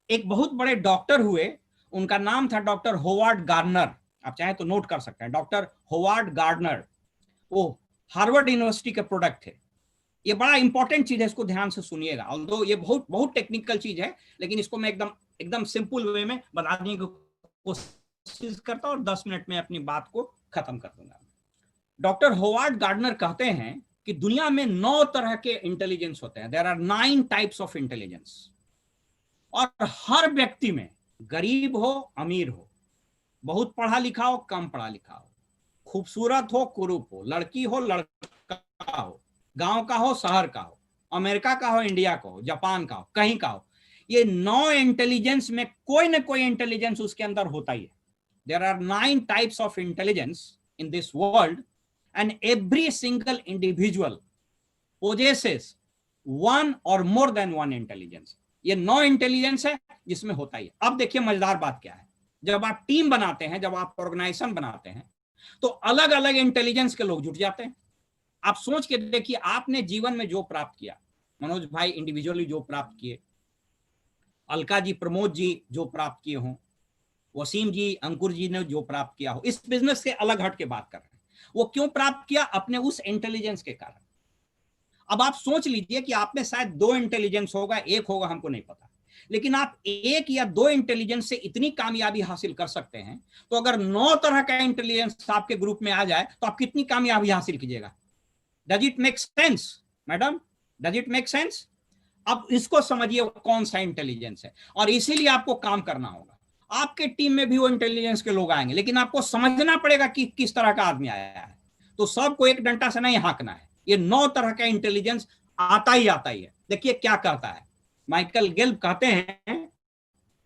एक बहुत बड़े डॉक्टर हुए, उनका नाम था डॉक्टर होवार्ड गार्डनर। आप चाहे तो नोट कर सकते हैं, डॉक्टर होवार्ड गार्डनर। वो हार्वर्ड यूनिवर्सिटी के प्रोडक्ट थे। ये बड़ा इंपॉर्टेंट चीज है, इसको ध्यान से सुनिएगा। ऑल्दो ये बहुत बहुत टेक्निकल चीज है, लेकिन इसको मैं एकदम सिंपल वे में बताने की कोशिश करता हूं और 10 मिनट में अपनी बात को खत्म कर दूंगा। डॉक्टर होवार्ड गार्डनर कहते हैं कि दुनिया में 9 तरह के इंटेलिजेंस होते हैं। There are 9 types of intelligence. और हर व्यक्ति में, गरीब हो, अमीर हो, बहुत पढ़ा लिखा हो, कम पढ़ा लिखा हो, खूबसूरत हो, कुरूप हो, लड़की हो, लड़का हो, गांव का हो, शहर का हो, अमेरिका का हो, इंडिया का हो, जापान का हो, कहीं का हो, ये 9 इंटेलिजेंस में कोई ना कोई इंटेलिजेंस उसके अंदर होता ही है. There are 9 types of intelligence in this world, and every single individual possesses one or more than one intelligence. ये 9 इंटेलिजेंस है जिसमें होता ही है. अब देखिए मजेदार बात क्या है, जब आप टीम बनाते हैं, जब आप ऑर्गेनाइजेशन बनाते हैं, तो अलग अलग इंटेलिजेंस के लोग जुट जाते हैं. आप सोच के देखिए, आपने जीवन में जो प्राप्त किया, मनोज भाई इंडिविजुअली जो प्राप्त किए, अलका जी, प्रमोद जी जो प्राप्त किए हों, वसीम जी, अंकुर जी ने जो प्राप्त किया हो, इस बिजनेस से अलग हट के बात कर रहे हैं, वो क्यों प्राप्त किया? अपने उस इंटेलिजेंस के कारण. अब आप सोच लीजिए कि आप में शायद 2 इंटेलिजेंस होगा, एक होगा, हमको नहीं पता, लेकिन आप 1 या 2 इंटेलिजेंस से इतनी कामयाबी हासिल कर सकते हैं, तो अगर 9 तरह का इंटेलिजेंस आपके ग्रुप में आ जाए तो आप कितनी कामयाबी हासिल कीजिएगा? Does it make sense madam? Does it make sense? अब इसको समझिए कौन सा इंटेलिजेंस है, और इसीलिए आपको काम करना होगा. आपके टीम में भी वो इंटेलिजेंस के लोग आएंगे, लेकिन आपको समझना पड़ेगा कि किस तरह का आदमी आया है. तो सबको एक डंडा से नहीं हाँकना है. ये 9 तरह का इंटेलिजेंस आता ही है. देखिए क्या कहता है माइकल गेल्ब कहते हैं,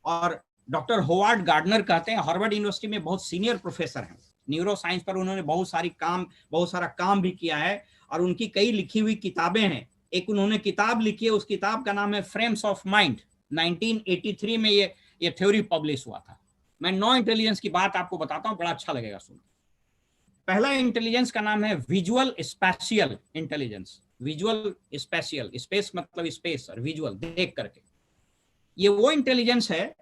और डॉक्टर होवार्ड गार्डनर कहते हैं, हार्वर्ड यूनिवर्सिटी में बहुत सीनियर प्रोफेसर हैं, न्यूरो साइंस पर उन्होंने बहुत सारा काम भी किया है, और उनकी कई लिखी हुई किताबें हैं. एक उन्होंने किताब लिखी है, उस किताब का नाम है फ्रेम्स ऑफ माइंड. 1983 में ये थ्योरी पब्लिश हुआ था. मैं 9 इंटेलिजेंस की बात आपको बताता हूं, बड़ा अच्छा लगेगा सुन. पहला इंटेलिजेंस का नाम है visual spatial intelligence. Visual spatial, space मतलब स्पेस और विजुअल देख करके. ये वो इंटेलिजेंस है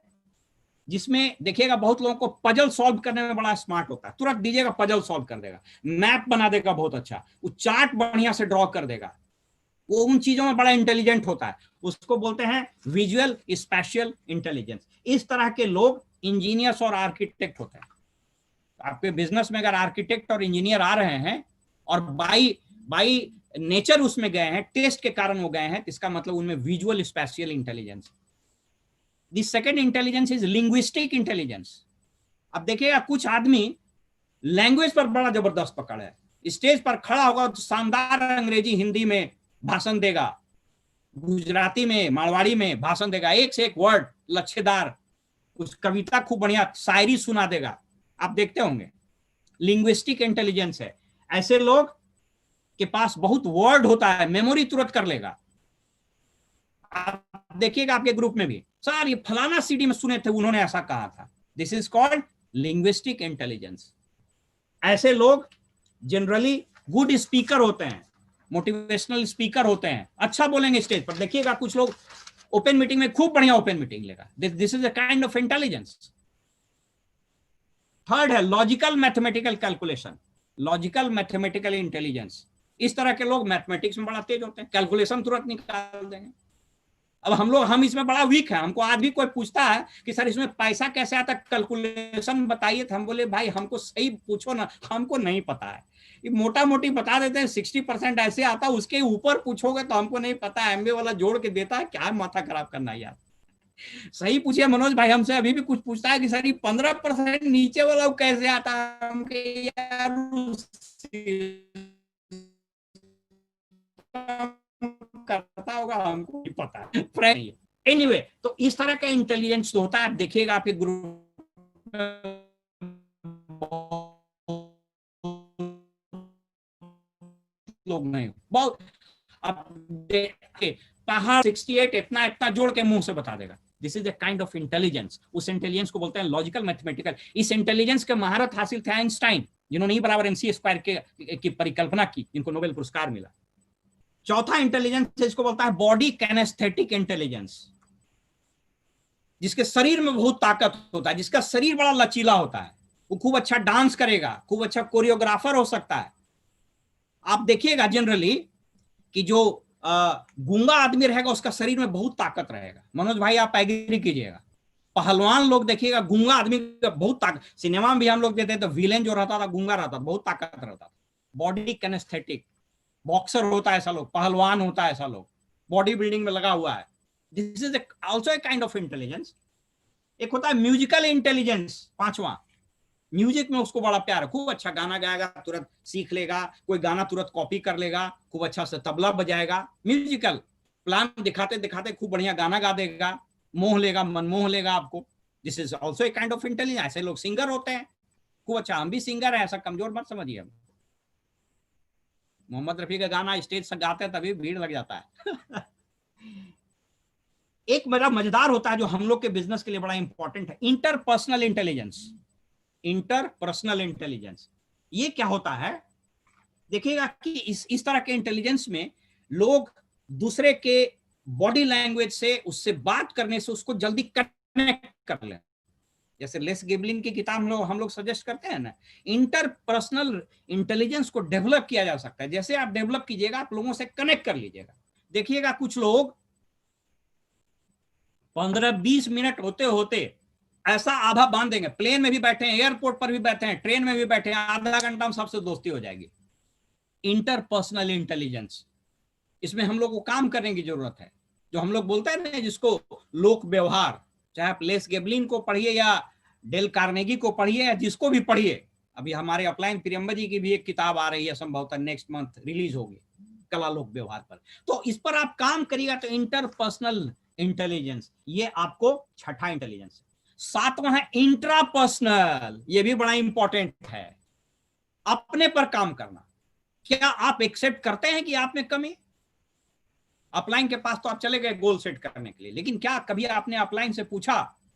जिसमें देखिएगा बहुत लोगों को पजल सॉल्व करने में बड़ा स्मार्ट होता है, तुरंत दीजिएगा पजल सॉल्व कर देगा, मैप बना देगा बहुत अच्छा, वो चार्ट बढ़िया से ड्रॉ कर देगा, वो उन चीजों में बड़ा इंटेलिजेंट होता है. उसको बोलते हैं विजुअल स्पेशियल इंटेलिजेंस. इस तरह के लोग इंजीनियर्स और आर्किटेक्ट होते हैं. आपके बिजनेस में अगर आर्किटेक्ट और इंजीनियर आ रहे हैं और बाई नेचर उसमें गए हैं, टेस्ट के कारण वो गए हैं, तो इसका मतलब उनमें visual spatial intelligence. The second intelligence is linguistic intelligence. अब देखिएगा कुछ आदमी लैंग्वेज पर बड़ा जबरदस्त पकड़ है, स्टेज पर खड़ा होगा तो शानदार अंग्रेजी हिंदी में भाषण देगा, गुजराती में, मारवाड़ी में भाषण देगा, एक से एक वर्ड लच्छेदार, उस कविता खूब बढ़िया, शायरी सुना देगा. आप देखते होंगे लिंग्विस्टिक इंटेलिजेंस है. ऐसे लोग के पास बहुत वर्ड होता है, मेमोरी तुरंत कर लेगा. आप देखिएगा आपके ग्रुप में भी, सर ये फलाना सीडी में सुने थे, उन्होंने ऐसा कहा था. This is called linguistic intelligence. ऐसे लोग जनरली गुड स्पीकर होते हैं, मोटिवेशनल स्पीकर होते हैं, अच्छा बोलेंगे स्टेज पर. देखिएगा कुछ लोग ओपन मीटिंग में खूब बढ़िया ओपन मीटिंग लेगा. This is a kind of intelligence. Third है logical mathematical calculation, logical mathematical intelligence. इस तरह के लोग मैथमेटिक्स में बड़ा तेज होते हैं, कैलकुलेशन तुरंत निकाल देंगे. अब हम इसमें बड़ा वीक है. हमको आज भी कोई पूछता है कि सर इसमें पैसा कैसे आता, कैलकुलेशन बताइए, तो हम बोले भाई हमको सही पूछो ना, हमको नहीं पता है. ये मोटा मोटी बता देते हैं 60% ऐसे आता, उसके ऊपर पूछोगे तो हमको नहीं पता, एमबीए वाला जोड़ के देता है, क्या माथा खराब करना है यार. सही पूछिए मनोज भाई हमसे, अभी भी कुछ पूछता है कि सर ये 15% नीचे वाला कैसे आता है, हमके यार करता होगा, हमको नहीं पता है. एनीवे, तो इस तरह का इंटेलिजेंस तो होता है. आप देखिएगा आपके ग्रुप लोग नहीं बहुत, अब देखिए पहाड़ 68 इतना इतना जोड़ के मुंह से बता देगा. This is a kind of intelligence. उस इंटेलिजेंस को बोलते हैं लॉजिकल मैथमेटिकल. इस इंटेलिजेंस के महारत हासिल थे आइंस्टाइन, जिन्होंने ई बराबर MC स्क्वायर की परिकल्पना की, जिनको नोबेल पुरस्कार मिला. चौथा इंटेलिजेंस इसको बोलता है बॉडी कैनेस्थेटिक इंटेलिजेंस, जिसके शरीर में बहुत ताकत होता है, जिसका शरीर बड़ा लचीला होता है, वो खूब अच्छा डांस करेगा, खूब अच्छा कोरियोग्राफर हो सकता है. आप देखिएगा जनरली कि जो गूंगा आदमी रहेगा उसका शरीर में बहुत ताकत रहेगा. मनोज भाई आप एग्री कीजिएगा, पहलवान लोग देखिएगा गूंगा आदमी का बहुत ताकत. सिनेमा में भी हम लोग देखते थे तो विलेन जो रहता था गूंगा रहता था, बहुत ताकत रहता था. बॉडी कैनेस्थेटिक, बॉक्सर होता है ऐसा लोग, पहलवान होता है ऐसा लोग, बॉडी बिल्डिंग में लगा हुआ है. This is also a kind of intelligence. एक होता है म्यूजिकल इंटेलिजेंस, पांचवा. म्यूजिक में उसको बड़ा प्यार है, खूब अच्छा गाना गाएगा, तुरंत सीख लेगा, कोई गाना तुरंत कॉपी कर लेगा, खूब अच्छा से तबला बजाएगा. म्यूजिकल प्लान दिखाते दिखाते खूब बढ़िया गाना गा देगा, मोह लेगा, मनमोह लेगा आपको। This is also a kind of intelligence. ऐसे लोग सिंगर होते हैं खूब अच्छा, हम भी सिंगर है, ऐसा कमजोर मत समझिए। मोहम्मद रफी का गाना स्टेज से गाते हैं तभी भीड़ लग जाता है। एक बड़ा मजेदार होता है जो हम लोग के बिजनेस के लिए बड़ा इंपॉर्टेंट है, इंटरपर्सनल इंटेलिजेंस। इंटरपर्सनल इंटेलिजेंस ये क्या होता है? देखिएगा कि इस तरह के इंटेलिजेंस में लोग दूसरे के बॉडी लैंग्वेज से, उससे बात करने से उसको जल्दी कनेक्ट कर लें। जैसे लेस गिबलिन की किताब हम लोग सजेस्ट करते हैं ना, इंटरपर्सनल इंटेलिजेंस को डेवलप किया जा सकता है। जैसे आप डेवलप कीजिएगा, आप लोगों से कनेक्ट कर लीजिएगा। देखिएगा कुछ लोग 15-20 मिनट होते होते ऐसा आभा बांध देंगे, प्लेन में भी बैठे हैं, एयरपोर्ट पर भी बैठे हैं, ट्रेन में भी बैठे हैं, आधा घंटा हम सबसे दोस्ती हो जाएगी। इंटरपर्सनल इंटेलिजेंस, इसमें हम लोग को काम करने की जरूरत है। जो हम लोग बोलते हैं ना, जिसको लोक व्यवहार, चाहे आप लेस गेबलिन को पढ़िए या डेल कार्नेगी को पढ़िए या जिसको भी पढ़िए। अभी हमारे अपलाइन प्रियंबा जी की भी एक किताब आ रही है, संभवतः नेक्स्ट मंथ रिलीज होगी, कला लोक व्यवहार पर। तो इस पर आप काम करिएगा। तो इंटरपर्सनल इंटेलिजेंस ये आपको छठा इंटेलिजेंस। सातवां है इंट्रापर्सनल, ये भी बड़ा इंपॉर्टेंट है, अपने पर काम करना। क्या आप एक्सेप्ट करते हैं कि आप में कमी? अपलाइन के पास तो आप चले गए गोल सेट करने के लिए, लेकिन क्या कभी आपने अपलाइन से पूछा,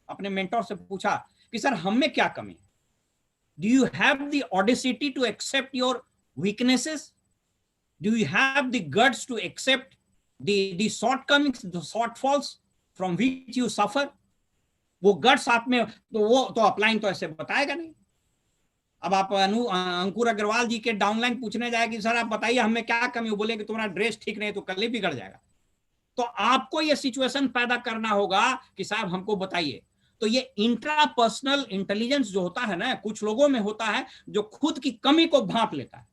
अपने मेंटोर से पूछा कि सर हम में क्या कमी है? Do you have the audacity to accept your weaknesses? Do you have the guts to accept the shortcomings, the shortfalls from which you suffer? वो गट्स आप में, तो वो तो अपलाइन तो ऐसे बताएगा नहीं। अब आप अंकुर अग्रवाल जी के डाउनलाइन पूछने जाएगी, सर आप बताइए हमें क्या कमी? वो बोले कि तुम्हारा ड्रेस ठीक नहीं तो कल ही बिगड़ जाएगा। तो आपको ये सिचुएशन पैदा करना होगा कि साहब हमको बताइए। तो ये इंट्रापर्सनल इंटेलिजेंस जो होता है ना, कुछ लोगों में होता है जो खुद की कमी को भांप लेता है।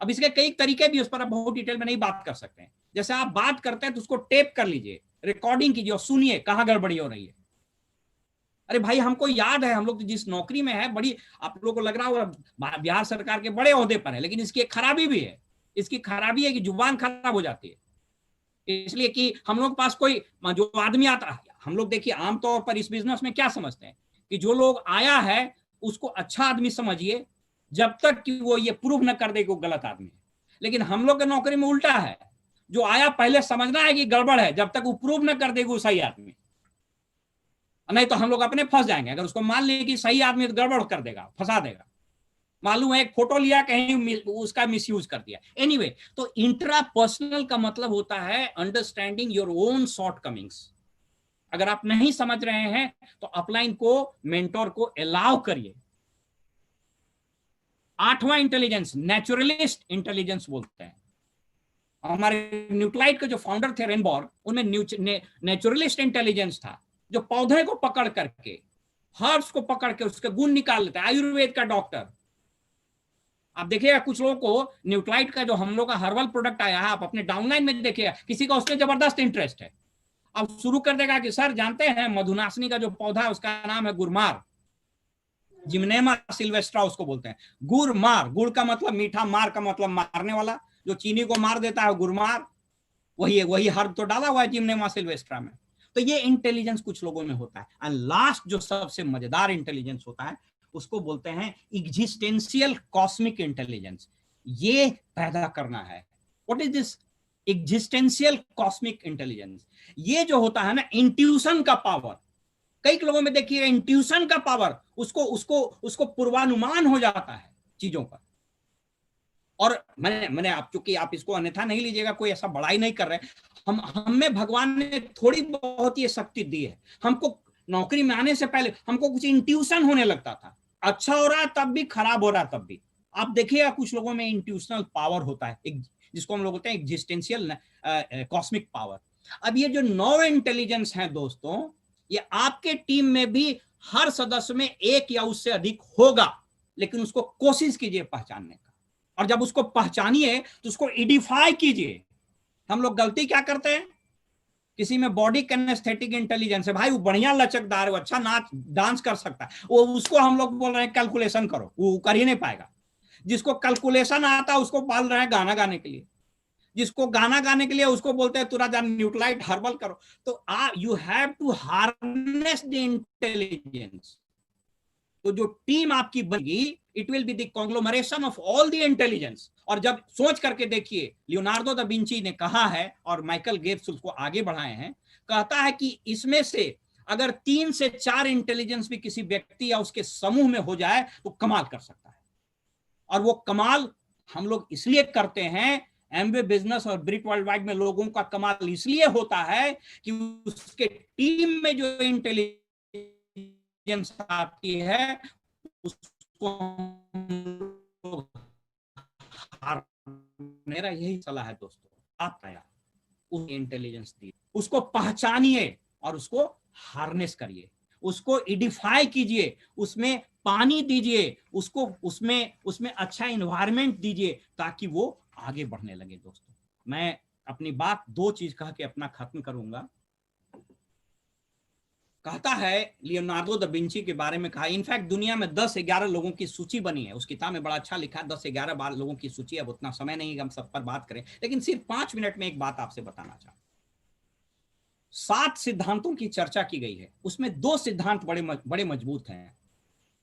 अब इसके कई तरीके भी, उस पर आप बहुत डिटेल में नहीं बात कर सकते हैं। जैसे आप बात करते हैं तो उसको टेप कर लीजिए, रिकॉर्डिंग कीजिए और सुनिए कहां गड़बड़ी हो रही है। अरे भाई हमको याद है, हम लोग जिस नौकरी में है, बड़ी आप लोगों को लग रहा होगा बिहार सरकार के बड़े ओहदे पर है, लेकिन इसकी एक खराबी भी है। इसकी खराबी है कि जुबान खराब हो जाती है। इसलिए कि हम लोग पास कोई जो आदमी आता है, हम लोग देखिए आमतौर पर इस बिजनेस में क्या समझते हैं कि जो लोग आया है उसको अच्छा आदमी समझिए जब तक कि वो ये प्रूव न कर दे कि वो गलत आदमी है। लेकिन हम लोग के नौकरी में उल्टा है, जो आया पहले समझना है कि गड़बड़ है जब तक वो प्रूव न कर दे वो सही आदमी, नहीं तो हम लोग अपने फंस जाएंगे। अगर उसको मान लिए कि सही आदमी तो गड़बड़ कर देगा, फंसा देगा। मालूम है एक फोटो लिया कहीं उसका मिसयूज कर दिया। एनीवे, तो इंट्रापर्सनल का मतलब होता है अंडरस्टैंडिंग योर ओन शॉर्टकमिंग्स। अगर आप नहीं समझ रहे हैं तो अपलाइन को, मेंटोर को अलाउ करिए। आठवां इंटेलिजेंस नेचुरलिस्ट इंटेलिजेंस बोलते हैं। हमारे न्यूक्लाइड के जो फाउंडर थे रेनबॉर्ग, उनमें नेचुरलिस्ट इंटेलिजेंस था, जो पौधे को पकड़ करके, हर्ब्स को पकड़ के उसके गुण निकाल लेते हैं। आयुर्वेद का डॉक्टर। आप देखिएगा कुछ लोगों को न्यूक्लाइड का जो हम लोग का हर्बल प्रोडक्ट आया है, आप अपने डाउनलाइन में देखिएगा किसी का उसमें जबरदस्त इंटरेस्ट है। अब शुरू कर देगा कि सर जानते हैं मधुनाशनी का जो पौधा है उसका नाम है गुरमार, जिम्नेमा सिल्वेस्ट्रा उसको बोलते हैं। गुरमार, गुड़ का मतलब मीठा, मार का मतलब मारने वाला, जो चीनी को मार देता है गुरमार, वही हर्ब तो डाला हुआ है जिम्नेमा सिल्वेस्ट्रा में। तो ये इंटेलिजेंस कुछ लोगों में होता है। एंड लास्ट जो सबसे मजेदार इंटेलिजेंस होता है उसको बोलते हैं एग्जिस्टेंशियल कॉस्मिक इंटेलिजेंस। ये पैदा करना है। What is this existential cosmic intelligence? ये जो होता है ना, इंट्यूशन का पावर। कई लोगों में देखिए इंट्यूशन का पावर, उसको पूर्वानुमान हो जाता है चीजों पर। और मैंने आप, चूंकि आप इसको अन्यथा नहीं लीजिएगा, कोई ऐसा बड़ाई नहीं कर रहे, हमें भगवान ने थोड़ी बहुत ये शक्ति दी है। हमको नौकरी में आने से पहले हमको कुछ इंट्यूशन होने लगता था, अच्छा हो रहा तब भी, खराब हो रहा तब भी। आप देखिएगा कुछ लोगों में इंट्यूशनल पावर होता है, जिसको हम लोग बोलते हैं एग्जिस्टेंशियल कॉस्मिक पावर। अब ये जो 9 इंटेलिजेंस हैं दोस्तों, ये आपके टीम में भी हर सदस्य में एक या उससे अधिक होगा, लेकिन उसको कोशिश कीजिए पहचानने का। और जब उसको पहचानिए तो उसको आइडेंटिफाई कीजिए। हम लोग गलती क्या करते हैं, किसी में बॉडी किनेस्थेटिक इंटेलिजेंस है, भाई वो बढ़िया लचकदार है, वो अच्छा नाच डांस कर सकता है, वो उसको हम लोग बोल रहे हैं कैलकुलेशन करो, वो कर ही नहीं पाएगा। जिसको कैलकुलेशन आता है उसको पाल रहे हैं गाना गाने के लिए। जिसको गाना गाने के लिए उसको बोलते हैं तुरा जान न्यूट्रलाइट हर्बल करो। तो you have to harness the intelligence. तो जो टीम आपकी बनेगी, it will be the conglomeration of all the intelligence. और जब सोच करके देखिए, लियोनार्डो दा विंची ने कहा है और माइकल गेट्स उसको आगे बढ़ाए हैं, कहता है कि इसमें से अगर 3 से 4 इंटेलिजेंस भी किसी व्यक्ति या उसके समूह में हो जाए तो कमाल कर सकता है। और वो कमाल हम लोग इसलिए करते हैं, एमवे बिजनेस और ब्रिट वर्ल्ड वाइड में लोगों का कमाल इसलिए होता है कि उसके टीम में जो इंटेलिजेंस आती है उसको मेरा यही सलाह है दोस्तों, आप आया उस इंटेलिजेंस दी, उसको पहचानिए और उसको हार्नेस करिए, उसको एडिफाई कीजिए, उसमें पानी दीजिए, उसको उसमें अच्छा इन्वायरमेंट दीजिए ताकि वो आगे बढ़ने लगे। दोस्तों मैं अपनी बात 2 चीज कह के अपना खत्म करूंगा। कहता है लियोनार्डो दा विंची के बारे में, कहा इनफैक्ट दुनिया में 10-11 लोगों की सूची बनी है, उस किताब में बड़ा अच्छा लिखा है, 10-11 लोगों की सूची। अब उतना समय नहीं है हम सब पर बात करें, लेकिन सिर्फ 5 मिनट में एक बात आपसे बताना चाहता हूं। 7 सिद्धांतों की चर्चा की गई है, उसमें 2 सिद्धांत बड़े मजबूत हैं।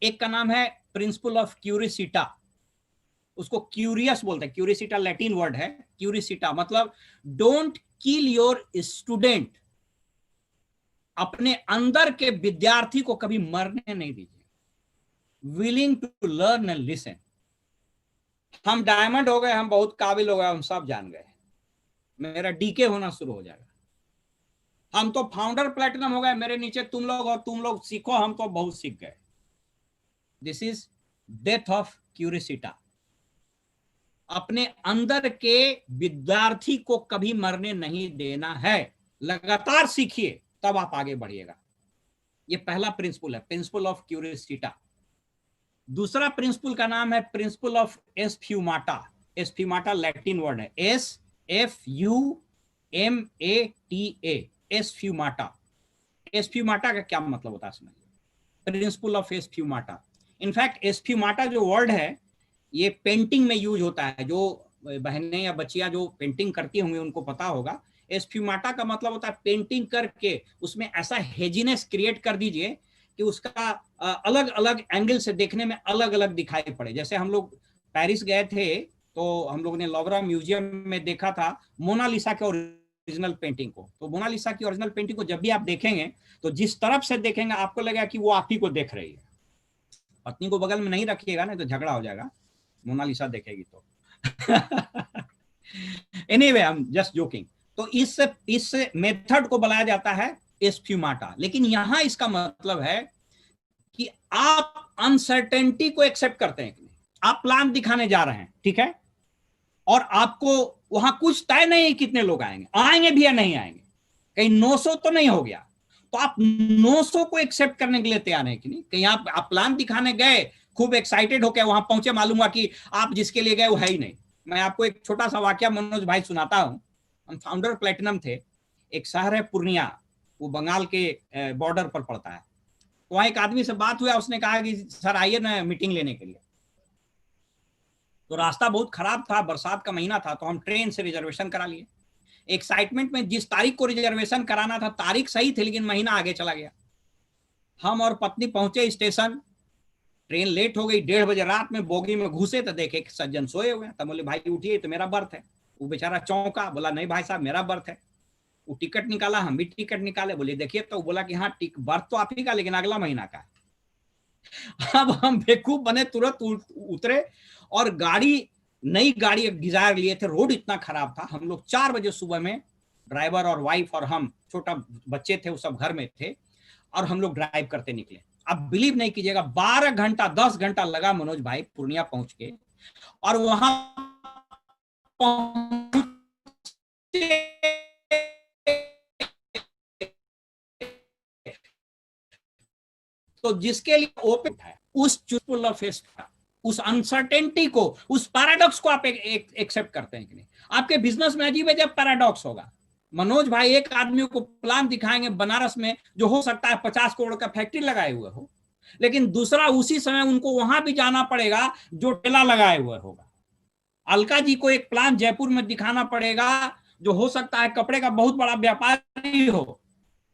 एक का नाम है प्रिंसिपल ऑफ क्यूरिसिटा, उसको क्यूरियस बोलते हैं, क्यूरिसिटा लैटिन वर्ड है, क्यूरिसिटा मतलब डोंट किल योर स्टूडेंट, अपने अंदर के विद्यार्थी को कभी मरने नहीं दीजिए, willing to learn and listen. हम डायमंड हो गए, हम बहुत काबिल हो गए, हम सब जान गए, मेरा डीके होना शुरू हो जाएगा। हम तो फाउंडर प्लेटिनम हो गए, मेरे नीचे तुम लोग और तुम लोग सीखो, हम तो बहुत सीख गए। This is death of curiosity. अपने अंदर के विद्यार्थी को कभी मरने नहीं देना है, लगातार सीखिए तब आप आगे बढ़िएगा। ये पहला प्रिंसिपल है, प्रिंसिपल ऑफ क्यूरिसिटा। दूसरा प्रिंसिपल का नाम है प्रिंसिपल ऑफ एस्फ्यूमाटा। एस्फ्यूमाटा लैटिन वर्ड है, SFUMATA, एस्फ्यूमाटा। एस्फ्यूमाटा का क्या मतलब होता है समझिए, प्रिंसिपल ऑफ एस्फ्यूमाटा। इनफैक्ट एस्फ्यूमाटा जो वर्ड है ये पेंटिंग में यूज होता है, जो बहनें या बच्चियां जो पेंटिंग करती होंगी उनको पता होगा। एस्फ्यूमाटा का मतलब होता है पेंटिंग करके उसमें ऐसा हेजीनेस क्रिएट कर दीजिए कि उसका अलग अलग एंगल से देखने में अलग अलग दिखाई पड़े। जैसे हम लोग पेरिस गए थे तो हम लोग ने लोवरा म्यूजियम में देखा था मोनालिसा के ओरिजिनल पेंटिंग को। तो मोनालिसा की ओरिजिनल पेंटिंग को जब भी आप देखेंगे तो जिस तरफ से देखेंगे आपको लगेगा कि वो आप ही को देख रही है। पत्नी को बगल में नहीं रखिएगा, नहीं तो झगड़ा हो जाएगा, मोनालिसा देखेगी तो। Anyway I am just joking. तो इस मेथड को बुलाया जाता है एस्फ्यूमाटा। लेकिन यहां इसका मतलब है कि आप अनसर्टेनिटी को एक्सेप्ट करते हैं। आप प्लान दिखाने जा रहे हैं, ठीक है, और आपको वहां कुछ तय नहीं है कितने लोग आएंगे भी या नहीं आएंगे, कहीं 900 तो नहीं हो गया, तो आप 900 को एक्सेप्ट करने के लिए तैयार है कि नहीं। कहीं आप प्लान दिखाने गए, खूब एक्साइटेड होकर वहां पहुंचे, मालूम हुआ कि आप जिसके लिए गए वो है ही नहीं। मैं आपको एक छोटा सा वाक्य मनोज भाई सुनाता हूं। हम फाउंडर प्लेटिनम थे, एक शहर है पूर्णिया, वो बंगाल के बॉर्डर पर पड़ता है। तो वहां एक आदमी से बात हुआ, उसने कहा कि सर आइए ना मीटिंग लेने के लिए। तो रास्ता बहुत खराब था, बरसात का महीना था, तो हम ट्रेन से रिजर्वेशन करा लिए। एक्साइटमेंट में जिस तारीख को रिजर्वेशन कराना था तारीख सही थी, लेकिन महीना आगे चला गया। हम और पत्नी पहुंचे स्टेशन, ट्रेन लेट हो गई, 1:30 बजे रात में बोगी में घुसे तो देखे कि सज्जन सोए हुए हैं। तब बोले भाई उठिए, तो मेरा बर्थ है। वो बेचारा चौंका, बोला नहीं भाई साहब मेरा बर्थ है। वो टिकट निकाला, हम भी टिकट निकाले, बोले देखिए, तो बोला कि हाँ बर्थ तो आप ही का, लेकिन अगला महीना का। अब हम बेवकूफ बने, तुरंत उतरे और नई गाड़ी डिजायर लिए थे। रोड इतना खराब था, हम लोग 4 बजे सुबह में, ड्राइवर और वाइफ और हम, छोटा बच्चे थे वो सब घर में थे, और हम लोग ड्राइव करते निकले। आप बिलीव नहीं कीजिएगा, 12 घंटा 10 घंटा लगा मनोज भाई पूर्णिया पहुंच के। और वहां तो जिसके लिए ओपन है, उस चुटपुल ऑफ फेस, उस अनसर्टेनिटी को, उस पैराडॉक्स को आप एक्सेप्ट करते हैं कि नहीं। आपके बिजनेस में अजीब अजीब पैराडॉक्स होगा। मनोज भाई एक आदमी को प्लान दिखाएंगे बनारस में, जो हो सकता है 50 करोड़ का फैक्ट्री लगाए हुए हो, लेकिन दूसरा उसी समय उनको वहां भी जाना पड़ेगा जो ठेला लगाए हुए होगा। अलका जी को एक प्लान जयपुर में दिखाना पड़ेगा, जो हो सकता है कपड़े का बहुत बड़ा व्यापारी हो,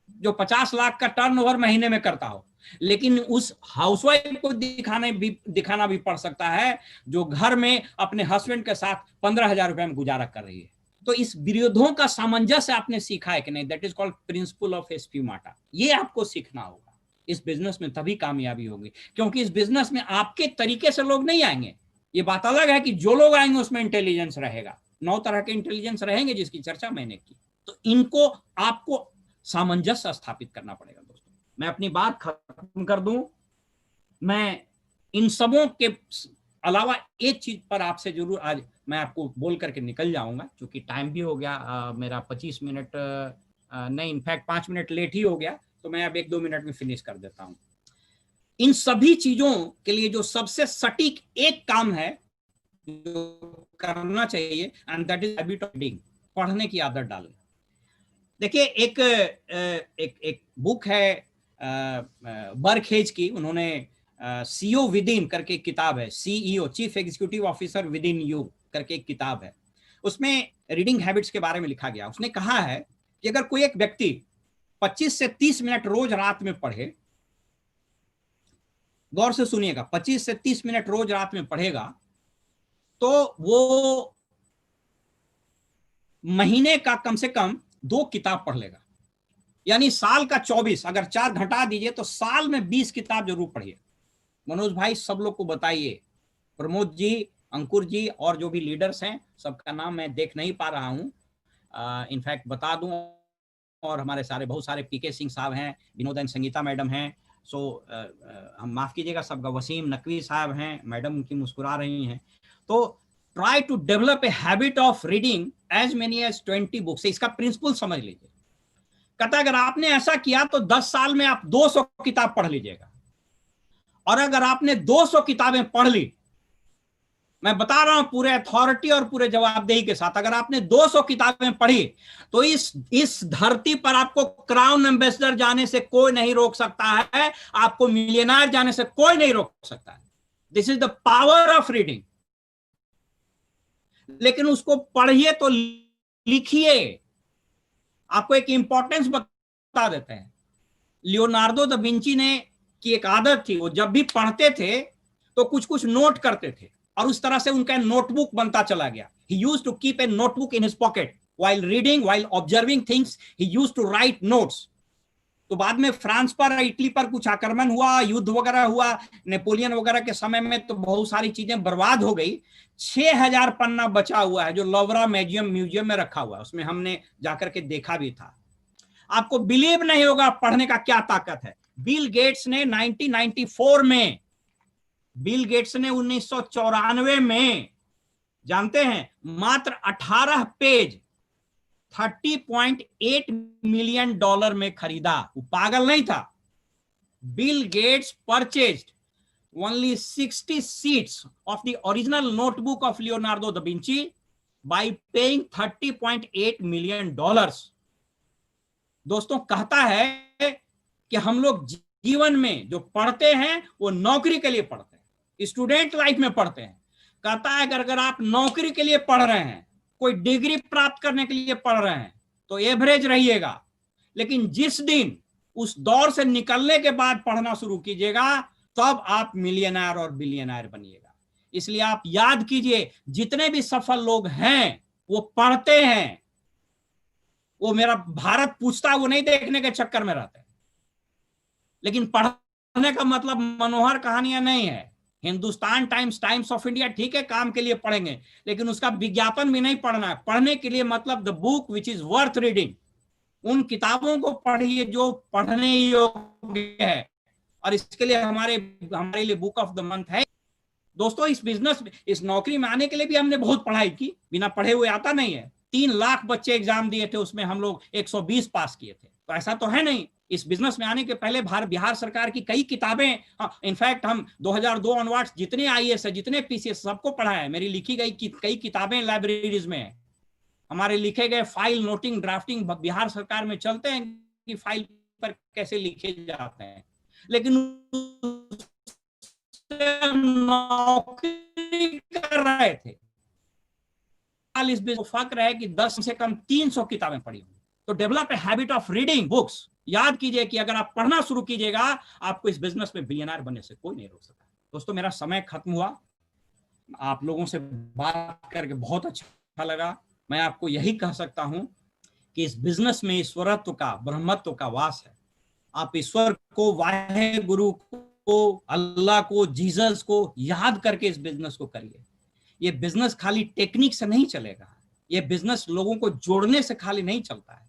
जो 50 लाख का टर्नओवर महीने में करता हो, लेकिन उस हाउसवाइफ को दिखाना भी पड़ सकता है जो घर में अपने हस्बैंड के साथ 15,000 रुपए में गुजारा कर रही है। तो इस विरोधों का सामंजस्य आपने सीखा है कि नहीं? That is called principle of sfumato. ये आपको सीखना होगा। इस बिजनेस में तभी कामयाबी होगी, क्योंकि इस बिजनेस में आपके तरीके से लोग नहीं आएंगे। ये बात अलग है कि जो लोग आएंगे उसमें इंटेलिजेंस रहेगा, 9 तरह के इंटेलिजेंस रहेंगे जिसकी चर्चा मैंने की। तो इनको आपको सामंजस्य स्थापित करना पड़ेगा। दोस्तों, मैं अपनी बात खत्म कर दूं। मैं इन सबों के अलावा एक चीज पर आपसे जरूर आज मैं आपको बोल करके निकल जाऊंगा, क्योंकि टाइम भी हो गया मेरा 25 मिनट नहीं, इनफैक्ट 5 मिनट लेट ही हो गया, तो मैं अब 1-2 मिनट में फिनिश कर देता हूं। इन सभी चीजों के लिए जो सबसे सटीक एक काम है जो करना चाहिए, and that is habit of reading, पढ़ने की आदत डालें। देखिए, एक बुक है बर्कहेज की, उन्होंने सीईओ विद इन करके एक किताब है, CEO chief executive officer with in you करके एक किताब है, उसमें रीडिंग हैबिट्स के बारे में लिखा गया। उसने कहा है कि अगर कोई एक व्यक्ति 25 से 30 मिनट रोज रात में पढ़े, गौर से सुनिएगा, 25 से 30 मिनट रोज रात में पढ़ेगा, तो वो महीने का कम से कम 2 किताब पढ़ लेगा। यानी साल का 24, अगर 4 घटा दीजिए तो साल में 20 किताब जरूर पढ़िए। मनोज भाई, सब लोग को बताइए, प्रमोद जी, अंकुर जी और जो भी लीडर्स हैं, सबका नाम मैं देख नहीं पा रहा हूं, इनफैक्ट बता दूं, और हमारे सारे बहुत सारे पीके सिंह साहब हैं, विनोदन संगीता मैडम हैं, सो हम माफ कीजिएगा सबका, वसीम नकवी साहब हैं, मैडम उनकी मुस्कुरा रही हैं। तो try to develop a habit of reading as many as 20 books. इसका प्रिंसिपल समझ लीजिए। कहता अगर आपने ऐसा किया तो 10 साल में आप 200 किताब पढ़ लीजिएगा, और अगर आपने 200 किताबें पढ़ ली, मैं बता रहा हूं पूरे अथॉरिटी और पूरे जवाबदेही के साथ, अगर आपने 200 किताबें पढ़ी तो इस धरती पर आपको क्राउन एम्बेसडर जाने से कोई नहीं रोक सकता है, आपको मिलियनर जाने से कोई नहीं रोक सकता है। This is the power of reading. लेकिन उसको पढ़िए तो लिखिए। आपको एक इंपॉर्टेंस बता देते हैं, लियोनार्डो दा विंची ने की एक आदत थी, वो जब भी पढ़ते थे तो कुछ कुछ नोट करते थे, और उस तरह से उनका नोटबुक बनता चला गया। He used to keep a notebook in his pocket while reading, while observing things, he used to write notes. तो बाद में फ्रांस पर, इटली पर कुछ आक्रमण हुआ, युद्ध वगैरह हुआ, नेपोलियन वगैरह के समय में तो बहुत सारी चीजें बर्बाद हो गई। 6000 पन्ना बचा हुआ है जो लोवरा म्यूजियम में रखा हुआ है, उसमें हमने जाकर के देखा भी था। आपको बिलीव नहीं होगा पढ़ने का क्या ताकत है। बिल गेट्स ने 1994 में, बिल गेट्स ने 1994 में, जानते हैं, मात्र 18 पेज $30.8 मिलियन में खरीदा। वो पागल नहीं था। Bill Gates purchased only 60 sheets of the original notebook of Leonardo da Vinci by paying $30.8 million। दोस्तों, कहता है कि हम लोग जीवन में जो पढ़ते हैं वो नौकरी के लिए पढ़ते हैं, स्टूडेंट लाइफ में पढ़ते हैं। कहता है अगर आप नौकरी के लिए पढ़ रहे हैं, कोई डिग्री प्राप्त करने के लिए पढ़ रहे हैं, तो एवरेज रहिएगा, लेकिन जिस दिन उस दौर से निकलने के बाद पढ़ना शुरू कीजिएगा, तब आप मिलियनर और बिलियनर बनिएगा। इसलिए आप याद कीजिए, जितने भी सफल लोग हैं वो पढ़ते हैं। वो मेरा भारत पूछता, वो नहीं देखने के चक्कर में रहते। लेकिन पढ़ने का मतलब मनोहर कहानियां नहीं है। Hindustan times, times of India ठीक है, काम के लिए पढ़ेंगे, लेकिन उसका विज्ञापन भी नहीं पढ़ना है। पढ़ने के लिए मतलब the book which is worth reading. उन किताबों को पढ़िए जो पढ़ने योग्य है, और इसके लिए हमारे लिए बुक ऑफ द मंथ है। दोस्तों, इस बिजनेस में, इस नौकरी में आने के लिए भी हमने बहुत पढ़ाई की, बिना पढ़े हुए आता नहीं है। 3 लाख बच्चे एग्जाम दिए थे, उसमें हम लोग 120 पास किए थे, तो ऐसा तो है नहीं। इस बिजनेस में आने के पहले बिहार सरकार की कई किताबें, इनफैक्ट हम 2002 ऑनवर्ड्स जितने आईएएस है, जितने पीसीएस, सबको पढ़ा है। मेरी लिखी गई कई किताबें लाइब्रेरीज में है। हमारे लिखे गए फाइल नोटिंग ड्राफ्टिंग बिहार सरकार में चलते हैं कि फाइल पर कैसे लिखे जाते हैं। लेकिन नौकरी कर रहे थे, साल इस बिजनेस को फक्र है कि 10 से कम 300 किताबें पढ़ी होंगी। तो develop a habit of reading books. याद कीजिए कि अगर आप पढ़ना शुरू कीजिएगा, आपको इस बिजनेस में बिलियनर बनने से कोई नहीं रोक सकता। दोस्तों, मेरा समय खत्म हुआ। आप लोगों से बात करके बहुत अच्छा लगा। मैं आपको यही कह सकता हूं कि इस बिजनेस में ईश्वरत्व का, ब्रह्मत्व का वास है। आप ईश्वर को, वाहे गुरु को, अल्लाह को, जीसस को याद करके इस बिजनेस को करिए। ये बिजनेस खाली टेक्निक से नहीं चलेगा। ये बिजनेस लोगों को जोड़ने से खाली नहीं चलता है।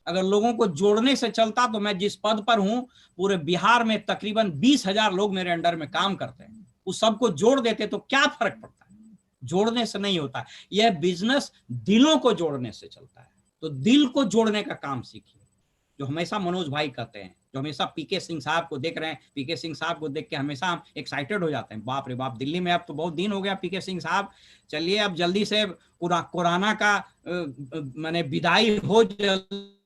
अगर लोगों को जोड़ने से चलता तो मैं जिस पद पर हूं, पूरे बिहार में तकरीबन 20,000 लोग मेरे अंडर में काम करते हैं। उस सबको जोड़ देते तो क्या फर्क पड़ता है? जोड़ने से नहीं होता। यह बिजनेस दिलों को जोड़ने से चलता है। तो दिल को जोड़ने का काम सीखिए, जो हमेशा मनोज भाई कहते हैं, जो हमेशा पीके सिंह साहब को देख रहे हैं। पीके सिंह साहब को देख के हमेशा हम एक्साइटेड हो जाते हैं। बाप रे बाप, दिल्ली में अब तो बहुत दिन हो गया पीके सिंह साहब। चलिए अब जल्दी से कोरोना का माने विदाई हो जल्दी,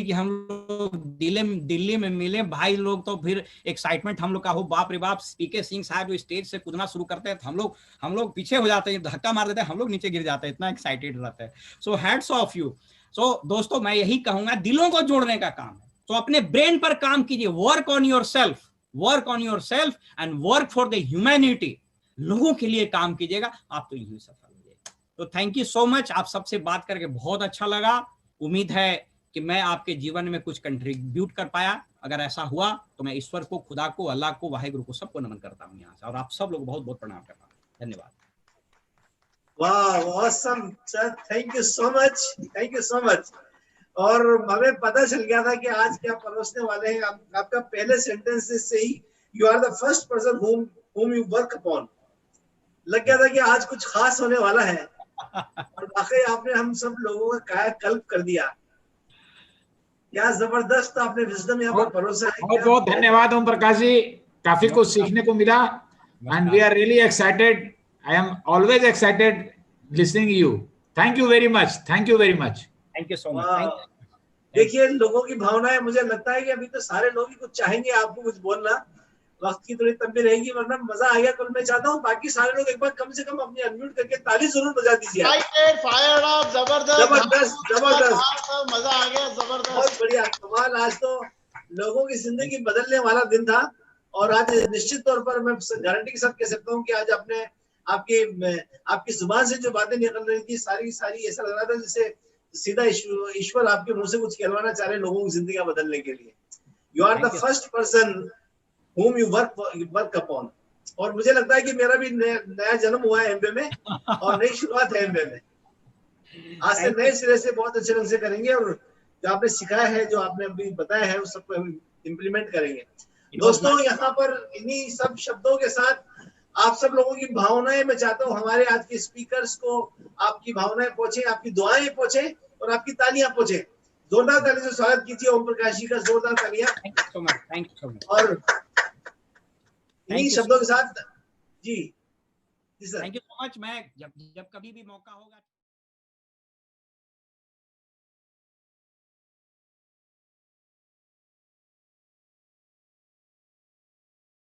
कि हम लोग दिल्ली में मिले भाई लोग, तो फिर एक्साइटमेंट हम लोग का हो। बाप रे बाप, पीके सिंह साहब जो स्टेज से कूदना शुरू करते हैं तो हम लोग पीछे हो जाते हैं, धक्का मार देते हैं, हम लोग नीचे गिर जाते हैं, इतना एक्साइटेड रहते हैं। So hats off you. So दोस्तों, मैं यही कहूंगा, दिलों को जोड़ने का काम है। तो अपने ब्रेन पर काम कीजिए। Work on your self, work on your self and work for the humanity. लोगों के लिए काम कीजिएगा, आप तो यूं सफल हो जाएगा। तो थैंक यू सो मच। आप सबसे बात करके बहुत अच्छा लगा। उम्मीद है कि मैं आपके जीवन में कुछ कंट्रीब्यूट कर पाया। अगर ऐसा हुआ तो मैं ईश्वर को, खुदा को, अल्लाह को, वाहेगुरु को, सबको नमन करता हूँ यहाँ से। और आप सब लोग बहुत बहुत प्रणाम करता हूँ। धन्यवाद। वाह, awesome sir, thank you so much, thank you so much. और हमें पता चल गया था कि आज क्या परोसने वाले हैं। आपका पहले सेंटेंस से ही you are the first person whom you work upon, लग गया था कि आज कुछ खास होने वाला है। और वाकई आपने हम सब लोगों का कायाकल्प कर दिया। क्या जबरदस्त आपने विजडम यहाँ पर परोसा है। बहुत बहुत धन्यवाद ओम प्रकाश जी, काफी कुछ सीखने को मिला। And we are really excited. I am always excited listening you. Thank you very much, thank you very much. Thank you so much. देखिए, लोगों की भावनाएं, मुझे लगता है कि अभी तो सारे लोग ही कुछ चाहेंगे आपको कुछ बोलना। वक्त की थोड़ी तंगी रहेगी, वरना मजा आ गया। कल मैं चाहता हूँ बाकी सारे लोग एक बार कम से कम अपनी अनम्यूट करके ताली जरूर बजा दीजिए। जबरदस्त जबरदस्त जबरदस्त, मजा आ गया, जबरदस्त, बहुत बढ़िया, कमाल। आज तो लोगों की जिंदगी बदलने वाला दिन था। और आज निश्चित तौर पर मैं गारंटी के साथ कह सकता हूँ कि आज आपकी जुबान से जो बातें निकल रही थी, सारी ऐसा लग रहा था जैसे सीधा ईश्वर आपके मुंह से कुछ कहलवाना चाह रहे लोगों की जिंदगी बदलने के लिए। You are the first person whom you work upon। और मुझे लगता है कि मेरा भी नया जन्म हुआ है एमबीए में, और नई शुरुआत है एमबीए में। आज से नए सिरे से बहुत अच्छे ढंग से करेंगे, और जो आपने सिखाया है, जो आपने अभी बताया है, उस सबको हम इम्प्लीमेंट करेंगे। दोस्तों, यहाँ पर इन्हीं सब शब्दों के साथ आप सब लोगों की भावनाएं, मैं चाहता हूँ हमारे आज के स्पीकर्स को आपकी भावनाएं पहुंचे, आपकी दुआएं पहुंचे और आपकी तालियां पहुंचे। जोरदार ताली से स्वागत कीजिए ओम प्रकाश जी का, जोरदार तालियां। Thank you so much, thank you so much. और इन्हीं शब्दों के साथ जी sir, thank you so much. मैं जब कभी भी मौका होगा